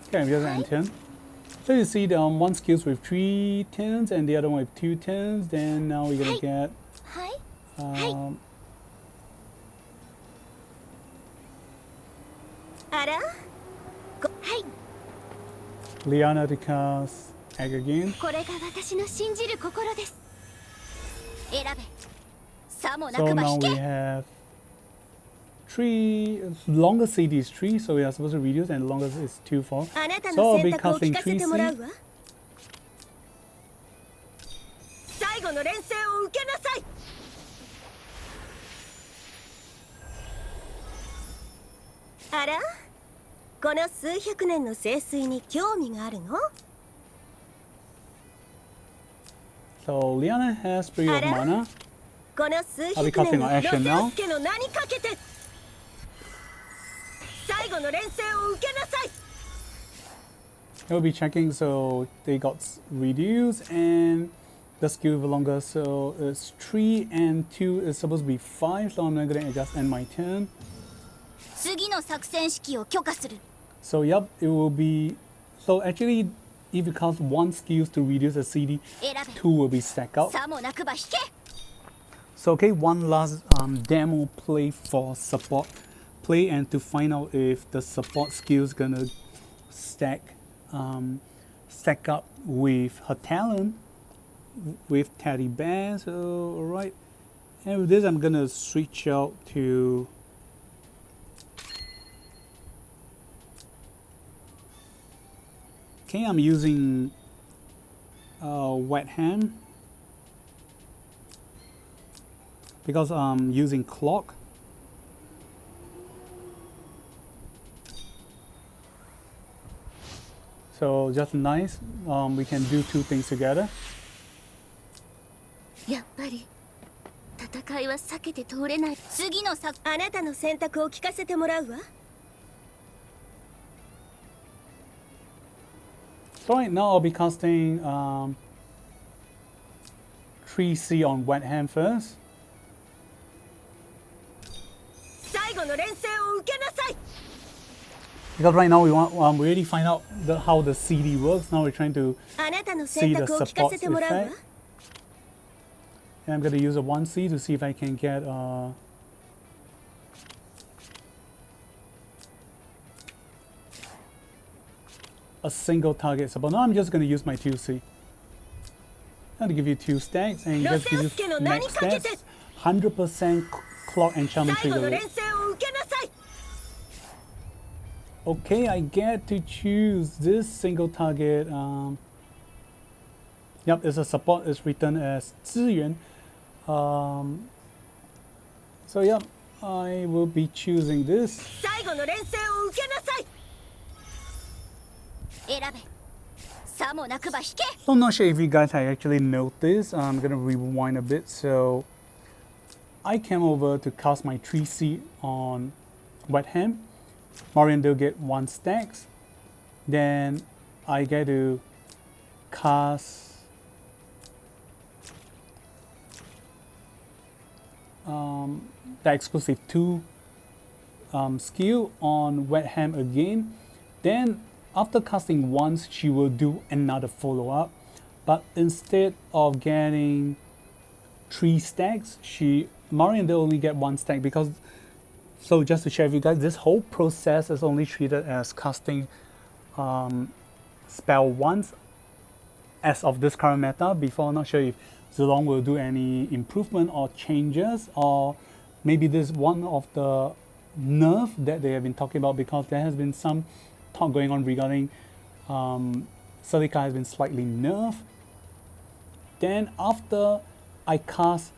Okay, we just end turn. So you see the one skills with 3 turns and the other one with 2 turns. Then now we're gonna get はい あらはい Liana to cast Egg again. これが私の信じる心です選べさもな So くば now 引 we け have 3. Longest CD is 3, so we are supposed to reduce, and longest is 2 4. あなた So の I'll be 選択を casting 聞かせ 3 てもらう C. わ最後の連戦を受けなさいあらこの数百年の盛衰に興味があるの So Liana has 3 of mana. この数 I'll be 百年 casting の my ロ action セ now. オスケの名にかけて最後の連戦を受けなさい We'll be checking, so they got reduced, and the skill with longer, so it's 3 and 2 is supposed to be 5, so I'm not gonna just end my turn. 次の作戦指揮を許可する So yep, it will be, so actually if you cast 1 skills to reduce the CD, 選べ 2 will be stacked out. さもなくば引け So okay, one last demo play for support play, and to find out if the support skill is gonna stack up with her talent with Teddy Bear. So alright, and with this I'm gonna switch out to okay, I'm using wet hand because I'm using clock. So just nice, we can do 2 things together. やっぱり戦いは避けて通れない次の作あなたの選択を聞かせてもらうわ So right now I'll be casting 3C on wet hand first. 最後の連戦を受けなさい Because right now we already find out how the CD works. Now we're trying to あなたの see 選 the 択を聞かせ support てもらうわ effect. And I'm going to use a 1C to see if I can get a single target support. No, I'm just going to use my 2C. I'm going to give you 2 stacks and just give you max stats. 100% clock enchantment 最後 trigger の rate. 連戦を受けなさい Okay, I get to choose this single target. Yep, it's a support. It's written as 资源. So yep, I will be choosing this. 最後の連戦を受けなさい選べさもなくば引け So I'm not sure if you guys have actually noticed. I'm gonna rewind a bit. So I came over to cast my 3C on wet hand. Marian get 1 stacks. Then I get to cast the exclusive 2 skill on wet hand again. Then after casting once, she will do another follow-up. But instead of getting 3 stacks, Marian only get 1 stack because. So just to share with you guys, this whole process is only treated as casting spell once as of this current meta. Before, I'm not sure if Zlong will do any improvement or changes, or maybe this is one of the nerf that they have been talking about, because there has been some talk going on regarding Celica has been slightly nerfed. Then after I cast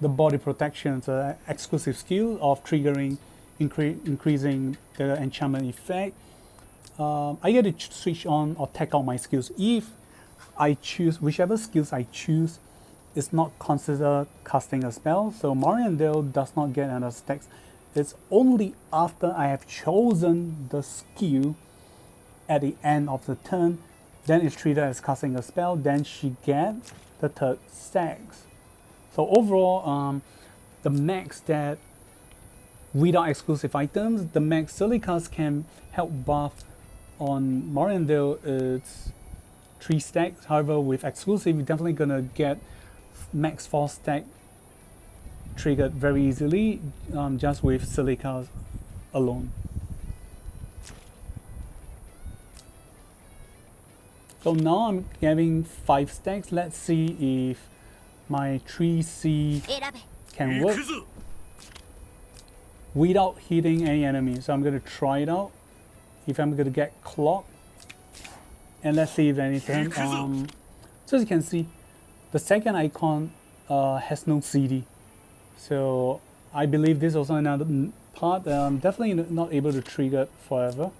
the body protection, the exclusive skill of triggering, increasing the enchantment effect, I get to switch on or take out my skills. If I choose, whichever skills I choose is not considered casting a spell, so Mariandale does not get another stacks it's only after I have chosen the skill at the end of the turn, then it's treated as casting a spell, then she gets the third stacks. So overall, the max that without exclusive items, the max Celicas can help buff on Morandale is 3 stacks. However, with exclusive, you're definitely gonna get max 4 stack triggered very easily, just with Celicas alone. So now I'm getting 5 stacks. Let's see if my 3C can work without hitting any enemies. So I'm going to try it out. If I'm going to get clock, and let's see if anything. So as you can see, the second icon has no CD. So I believe this is also another part. I'm definitely not able to trigger it forever.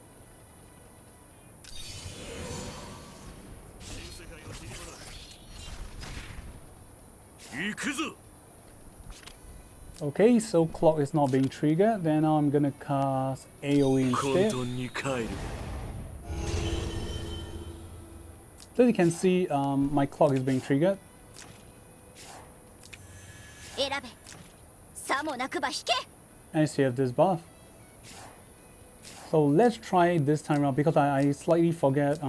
Okay, so clock is not being triggered. Then now I'm gonna cast AoE instead. So you can see my clock is being triggered. And I still have this buff. So let's try this time around because I slightly forget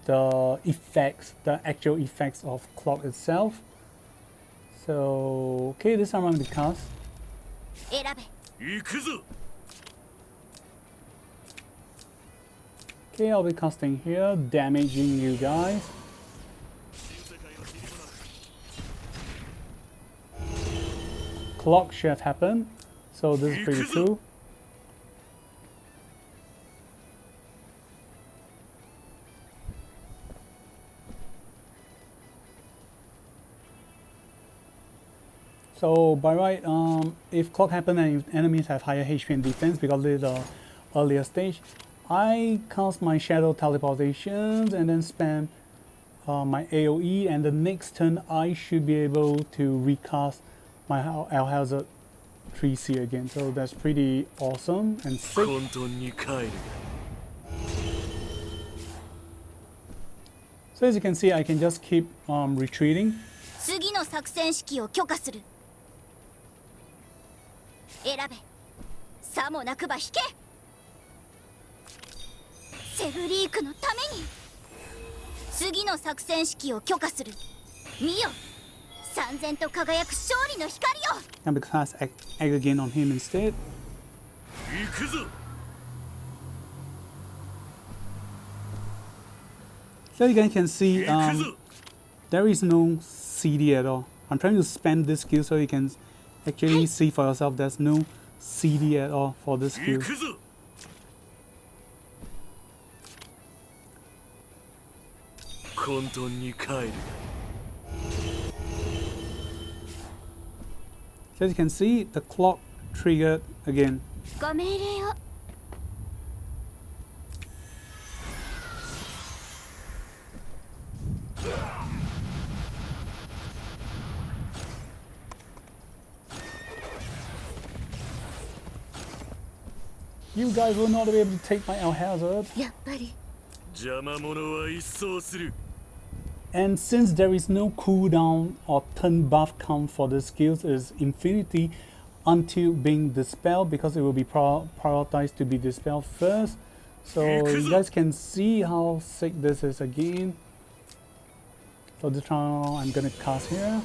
the effects, the actual effects of clock itself. So okay, this time I'm going to cast. Okay, I'll be casting here, damaging you guys. Clock should have happened, so this is pretty cool. So by right, if clock happens and enemies have higher HP and defense because this is the earlier stage, I cast my shadow teleportations and then spam my AoE, and the next turn I should be able to recast my Alhazard 3C again. So that's pretty awesome and sick. So as you can see, I can just keep retreating. And because egg again on him instead. So you guys can see there is no CD at all. I'm trying to spam this skill so you can actually see for yourself there's no CD at all for this skill. So as you can see, the clock triggered again. You guys will not be able to take my Alhazard. And since there is no cooldown or turn buff count for the skills, is infinity until being dispelled, because it will be prioritized to be dispelled first. So you guys can see how sick this is again. So this time I'm gonna cast here.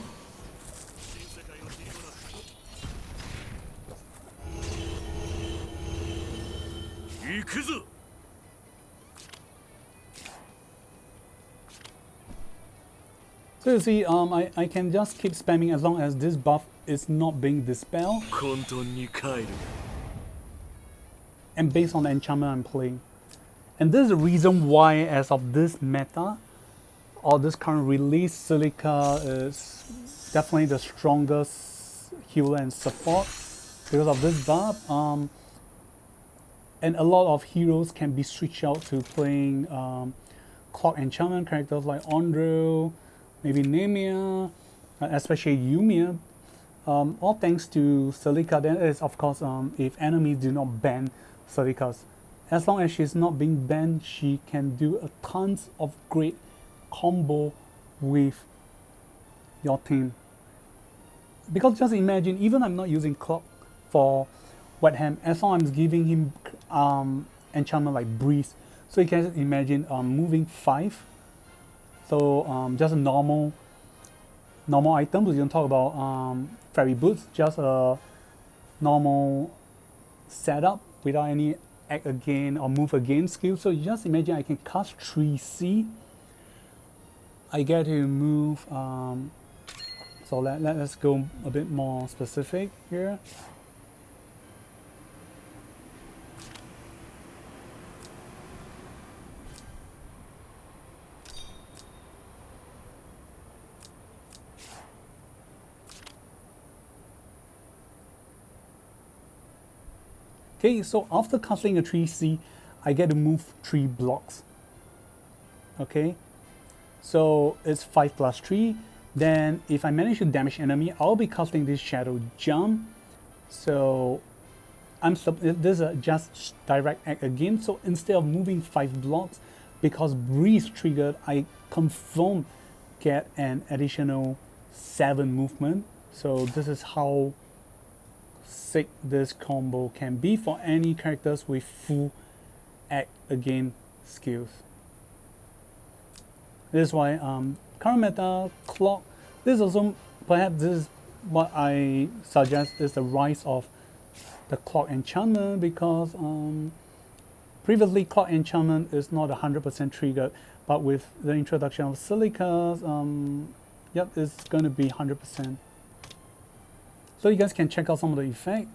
So you see, I can just keep spamming as long as this buff is not being dispelled. And based on the enchantment I'm playing. And this is the reason why, as of this meta, or this current release, Celica is definitely the strongest healer and support because of this buff. And a lot of heroes can be switched out to playing clock enchantment characters like Andrew, maybe Nemia, especially Yumiya. all thanks to Celica. That is, of course, if enemies do not ban Celicas. As long as she's not being banned, she can do a tons of great combo with your team. Because just imagine, even I'm not using clock for Wet Ham, as long as I'm giving him enchantment like breeze. So you can imagine moving 5. So just a normal items. We don't talk about fairy boots, just a normal setup without any act again or move again skill. So you just imagine I can cast 3C. I get to move. So let's go a bit more specific here. Okay, so after casting a 3C, I get to move 3 blocks. Okay, so it's 5 plus 3. Then if I manage to damage enemy, I'll be casting this Shadow Jump. So this is just direct act again. So instead of moving 5 blocks, because Breeze triggered, I confirm get an additional 7 movement. So this is how sick this combo can be for any characters with full act again skills. This is why current meta clock. This is also perhaps this is what I suggest is the rise of the clock enchantment, because previously clock enchantment is not 100% triggered, but with the introduction of Celicas, yep, it's going to be 100%. So you guys can check out some of the effect.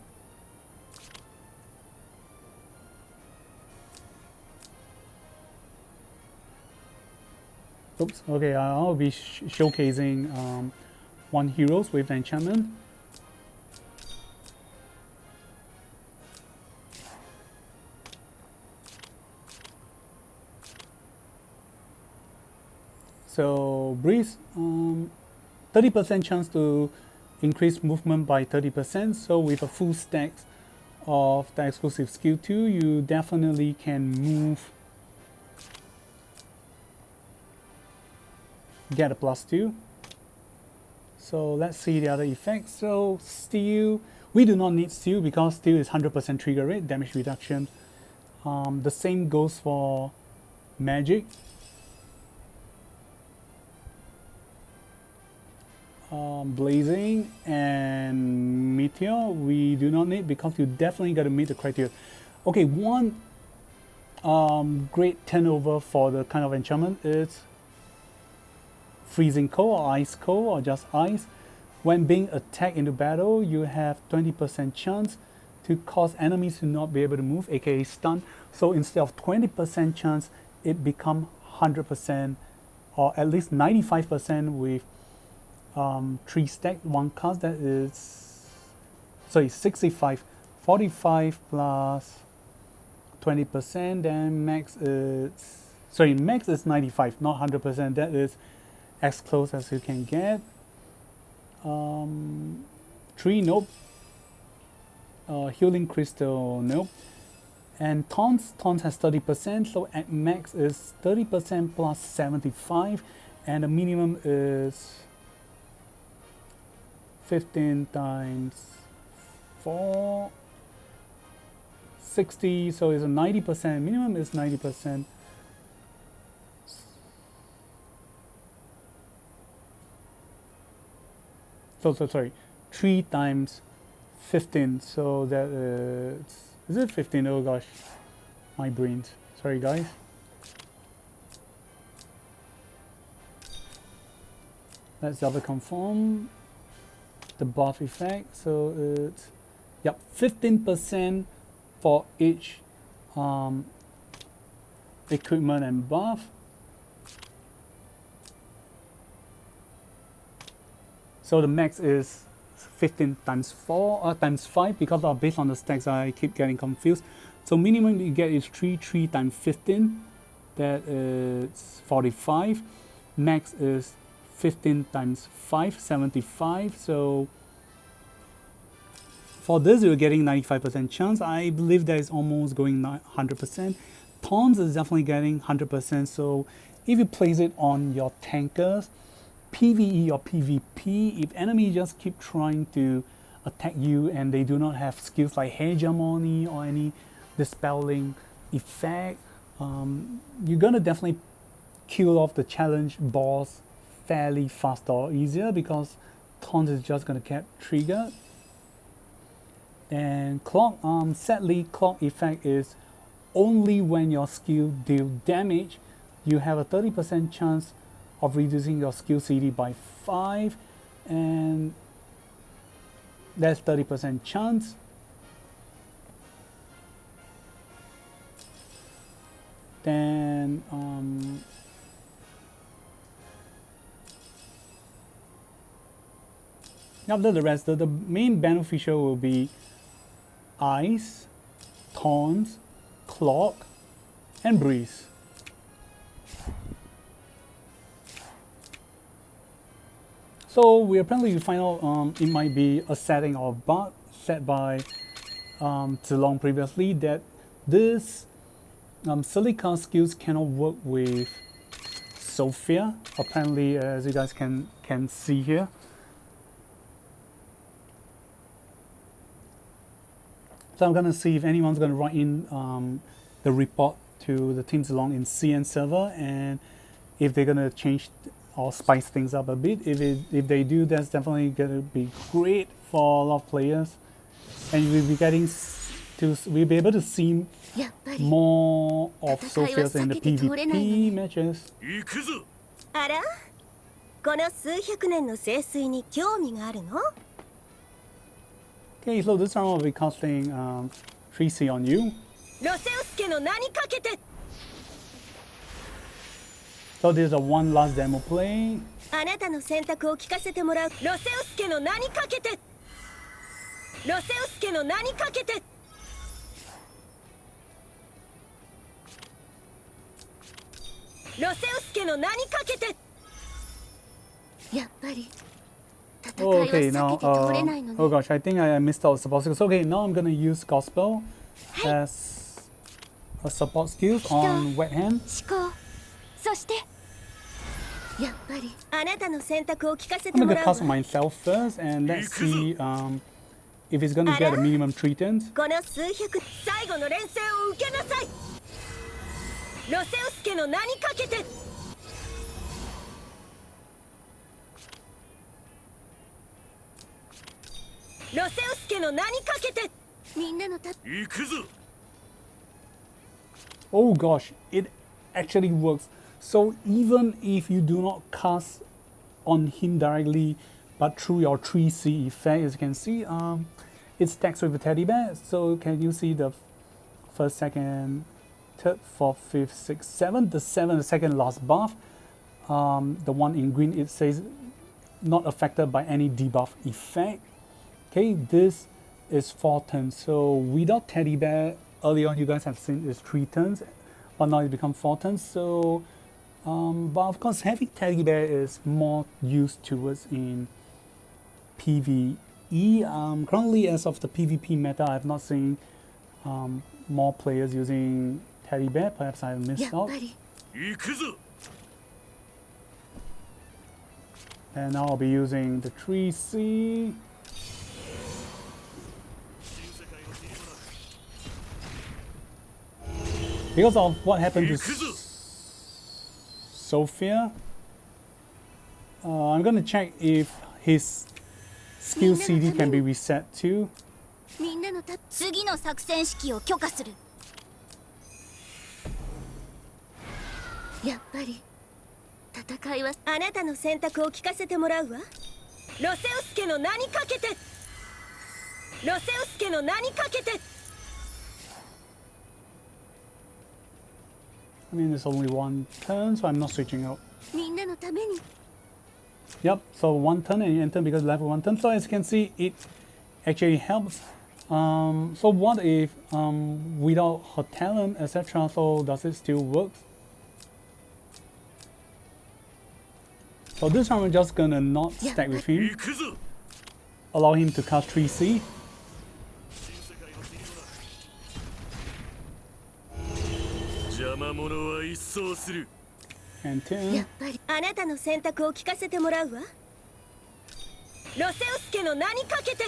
Oops, okay, I'll be showcasing 1 heroes with enchantment. So Breeze, 30% chance to increase movement by 30%. So with a full stack of the exclusive skill 2, you definitely can move, get a +2. So let's see the other effects. So Steel, we do not need Steel because Steel is 100% trigger rate, damage reduction. The same goes for Magic. Blazing and Meteor we do not need because you definitely got to meet the criteria. Okay, one great turnover for the kind of enchantment is freezing cold or ice cold or just ice. When being attacked into battle, you have 20% chance to cause enemies to not be able to move, aka stun. So instead of 20% chance, it become 100% or at least 95% with 3 stack 1 cast. That is, sorry, 65, 45 plus 20%. Then max is, sorry, max is 95, not 100%. That is as close as you can get. 3, nope. Healing crystal, nope. And taunts has 30%, so at max is 30% plus 75, and the minimum is 15 times 4, 60, so it's a 90%, minimum is 90%. So sorry, 3 times 15, so that is it 15? Oh gosh, my brains, sorry guys. Let's double confirm the buff effect. So it's, yep, 15% for each equipment and buff. So the max is 15 times 4 times 5 because of based on the stacks I keep getting confused. So minimum you get is 3 times 15, that is 45. Max is 15 times 5, 75. So for this, you're getting 95% chance. I believe that is almost going 100%. Taunts is definitely getting 100%. So if you place it on your tankers, PvE or PvP, if enemies just keep trying to attack you and they do not have skills like hegemony or any dispelling effect, you're gonna definitely kill off the challenge boss fairly faster or easier because taunt is just gonna get triggered. And clock, sadly, clock effect is only when your skill deal damage. You have a 30% chance of reducing your skill CD by 5, and that's 30% chance. Then after the rest, the main beneficial will be ice, taunts, clock, and breeze. So we apparently find out it might be a setting or bug set by Zlong previously that this Celica skills cannot work with Sophia. Apparently, as you guys can see here. So I'm gonna see if anyone's gonna write in the report to the Team Zlong in CN server, and if they're gonna change or spice things up a bit. If they do, that's definitely gonna be great for a lot of players, and we'll be able to see more of Sophias in the PvP matches. あら、この数百年の聖水に興味があるの? Okay, so this time I'll be casting 3C on you. ロセウス家の名にかけて. So there's a one last demo play. あなたの選択を聞かせてもらう。ロセウス家の名にかけて。ロセウス家の名にかけて。ロセウス家の名にかけて。やっぱり。Okay, now, oh gosh, I think I missed out support skills. Okay, now I'm gonna use Gospel as a support skills on Wet Hand. I'm gonna cast myself first, and let's see if it's gonna get a minimum 3 turns. この数百最後の連戦を受けなさい。ロセウス家の名にかけて。ロセウス家の名にかけて。みんなのた。行くぞ。Oh gosh, it actually works. So even if you do not cast on him directly, but through your 3C effect, as you can see, it stacks with a teddy bear. So can you see the first, second, third, fourth, fifth, sixth, seventh? The second last buff. The one in green, it says not affected by any debuff effect. Okay, this is 4 turns. So without teddy bear, earlier on you guys have seen is 3 turns, but now it becomes 4 turns. So, but of course, having teddy bear is more used towards in PvE. Currently, as of the PvP meta, I have not seen more players using teddy bear. Perhaps I missed out. And now I'll be using the 3C. Because of what happened to Sophia, I'm gonna check if his skill CD can be reset too. 次の作戦指揮を許可する。やっぱり戦いはあなたの選択を聞かせてもらうわ。ロセウス家の名にかけて。ロセウス家の名にかけて。I mean, there's only 1 turn, so I'm not switching out. みんなのために。Yep, so 1 turn and you enter because level 1 turn. So as you can see, it actually helps. So what if without her talent, etc. So does it still work? So this time I'm just gonna not stack with him. Allow him to cast 3C. And 10. やっぱりあなたの選択を聞かせてもらうわ。ロセウス家の名にかけて。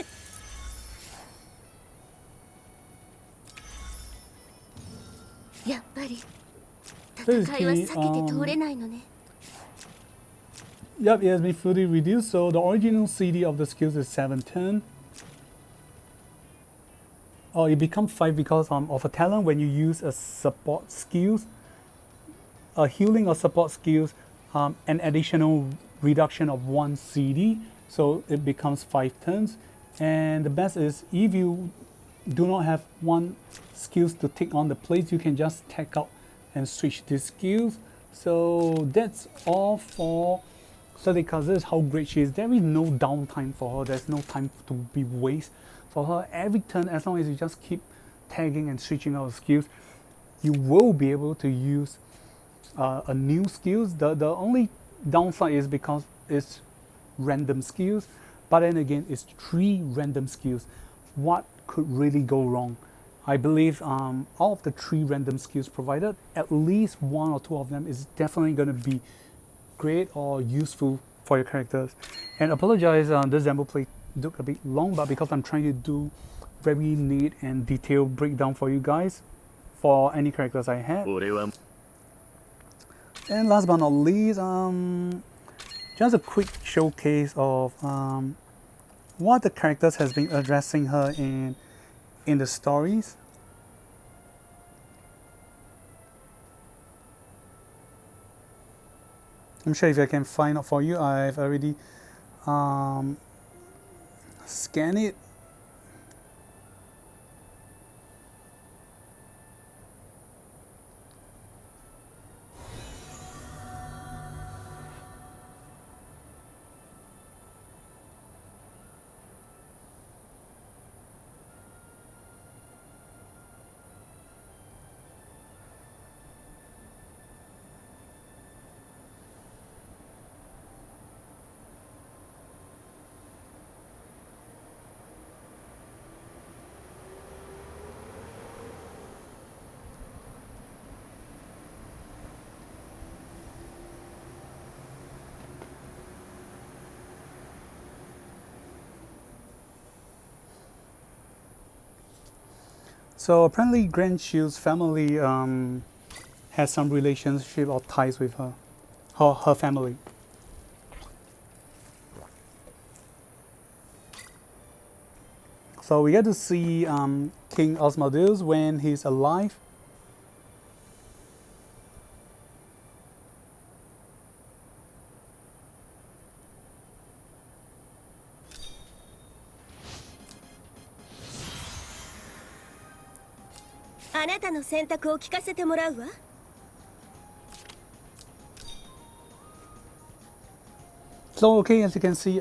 やっぱり戦いは避けて通れないのね。Yep, it has been fully reduced, so the original CD of the skills is 710. Oh, it becomes 5 because of a talent when you use a support skills, a healing or support skills, an additional reduction of 1 CD, so it becomes 5 turns. And the best is if you do not have 1 skills to take on the place, you can just take out and switch these skills. So that's all for Celica. This is how great she is. There is no downtime for her. There's no time to be waste for her. Every turn, as long as you just keep tagging and switching out skills, you will be able to use a new skills. The only downside is because it's random skills, but then again, it's 3 random skills. What could really go wrong? I believe all of the 3 random skills provided, at least 1 or 2 of them is definitely going to be great or useful for your characters. And apologize, this demo play took a bit long, but because I'm trying to do very neat and detailed breakdown for you guys for any characters I had. And last but not least, just a quick showcase of what the characters has been addressing her in the stories. I'm sure if I can find out for you, I've already scanned it. So apparently Grand Shield's family has some relationship or ties with her family. So we get to see King Osmodeus when he's alive. So okay, as you can see,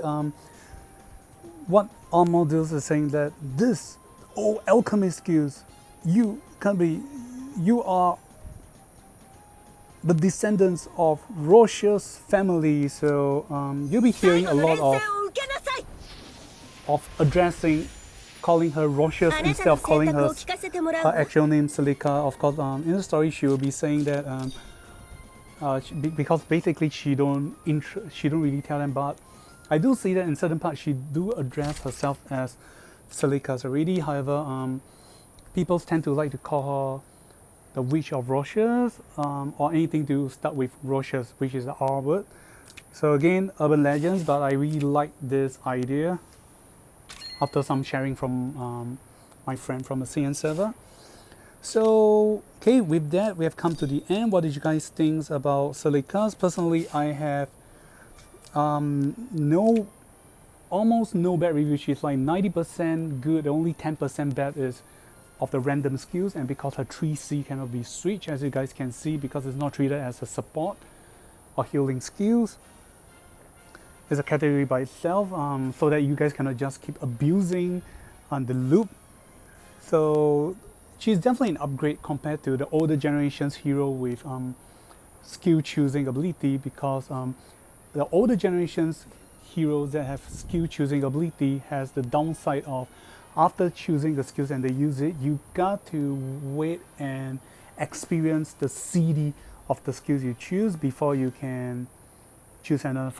what Osmodeus is saying that this, oh alchemy skills, you are the descendants of Roche's family, so you'll be hearing a lot of addressing, calling her Roche's instead of calling her actual name Celica. Of course, in the story she will be saying that because basically she don't really tell them, but I do see that in certain parts she do address herself as Celica already. However, people tend to like to call her the Witch of Roches, or anything to start with Roches, which is the R word. So again, urban legends, but I really like this idea after some sharing from my friend from the CN server. So okay, with that we have come to the end. What did you guys think about Celica? Personally, I have almost no bad reviews. She's like 90% good, only 10% bad is of the random skills, and because her 3C cannot be switched, as you guys can see, because it's not treated as a support or healing skills. It's a category by itself, so that you guys cannot just keep abusing on the loop. So she's definitely an upgrade compared to the older generation's hero with skill choosing ability, because the older generation's heroes that have skill choosing ability has the downside of after choosing the skills and they use it, you got to wait and experience the CD of the skills you choose before you can choose another.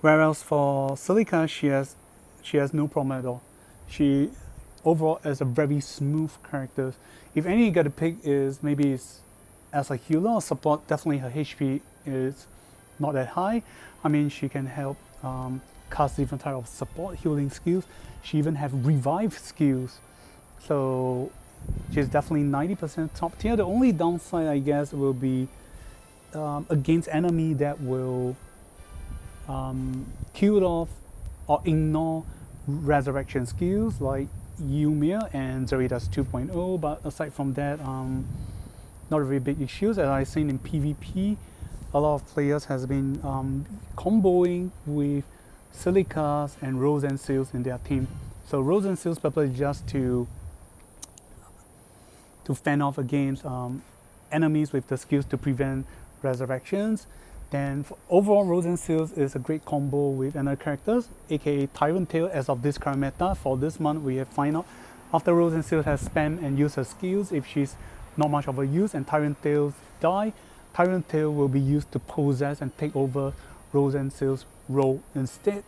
Whereas for Celica, she has no problem at all. She overall is a very smooth character. If any you got to pick is maybe it's as a healer or support, definitely her HP is not that high. I mean, she can help cast different type of support healing skills. She even have revive skills, so she's definitely 90% top tier. The only downside, I guess, will be against enemy that will kill off or ignore resurrection skills like Ymir and Zeritas 2.0. But aside from that, not a very big issues. As I've seen in PvP, a lot of players has been comboing with Celicas and Rose and Seals in their team. So Rose and Seals purpose is just to fend off against enemies with the skills to prevent resurrections. Then for overall, Rose and Seals is a great combo with another characters, aka Tyrant Tail. As of this current meta for this month, we have find out after Rose and Seals has spammed and used her skills, if she's not much of a use and Tyrant Tails die, Tyrant Tail will be used to possess and take over Rose and Seals' role instead.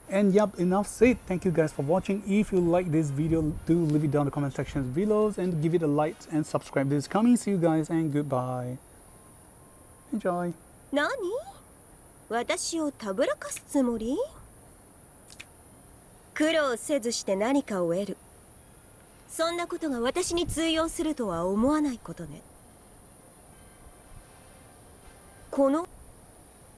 And yup, enough said. Thank you guys for watching. If you like this video, do leave it down in the comment section below and give it a like and subscribe. This is coming. See you guys and goodbye. Enjoy. 何？私をたぶらかすつもり？苦労せずして何かを得る。そんなことが私に通用するとは思わないことね。この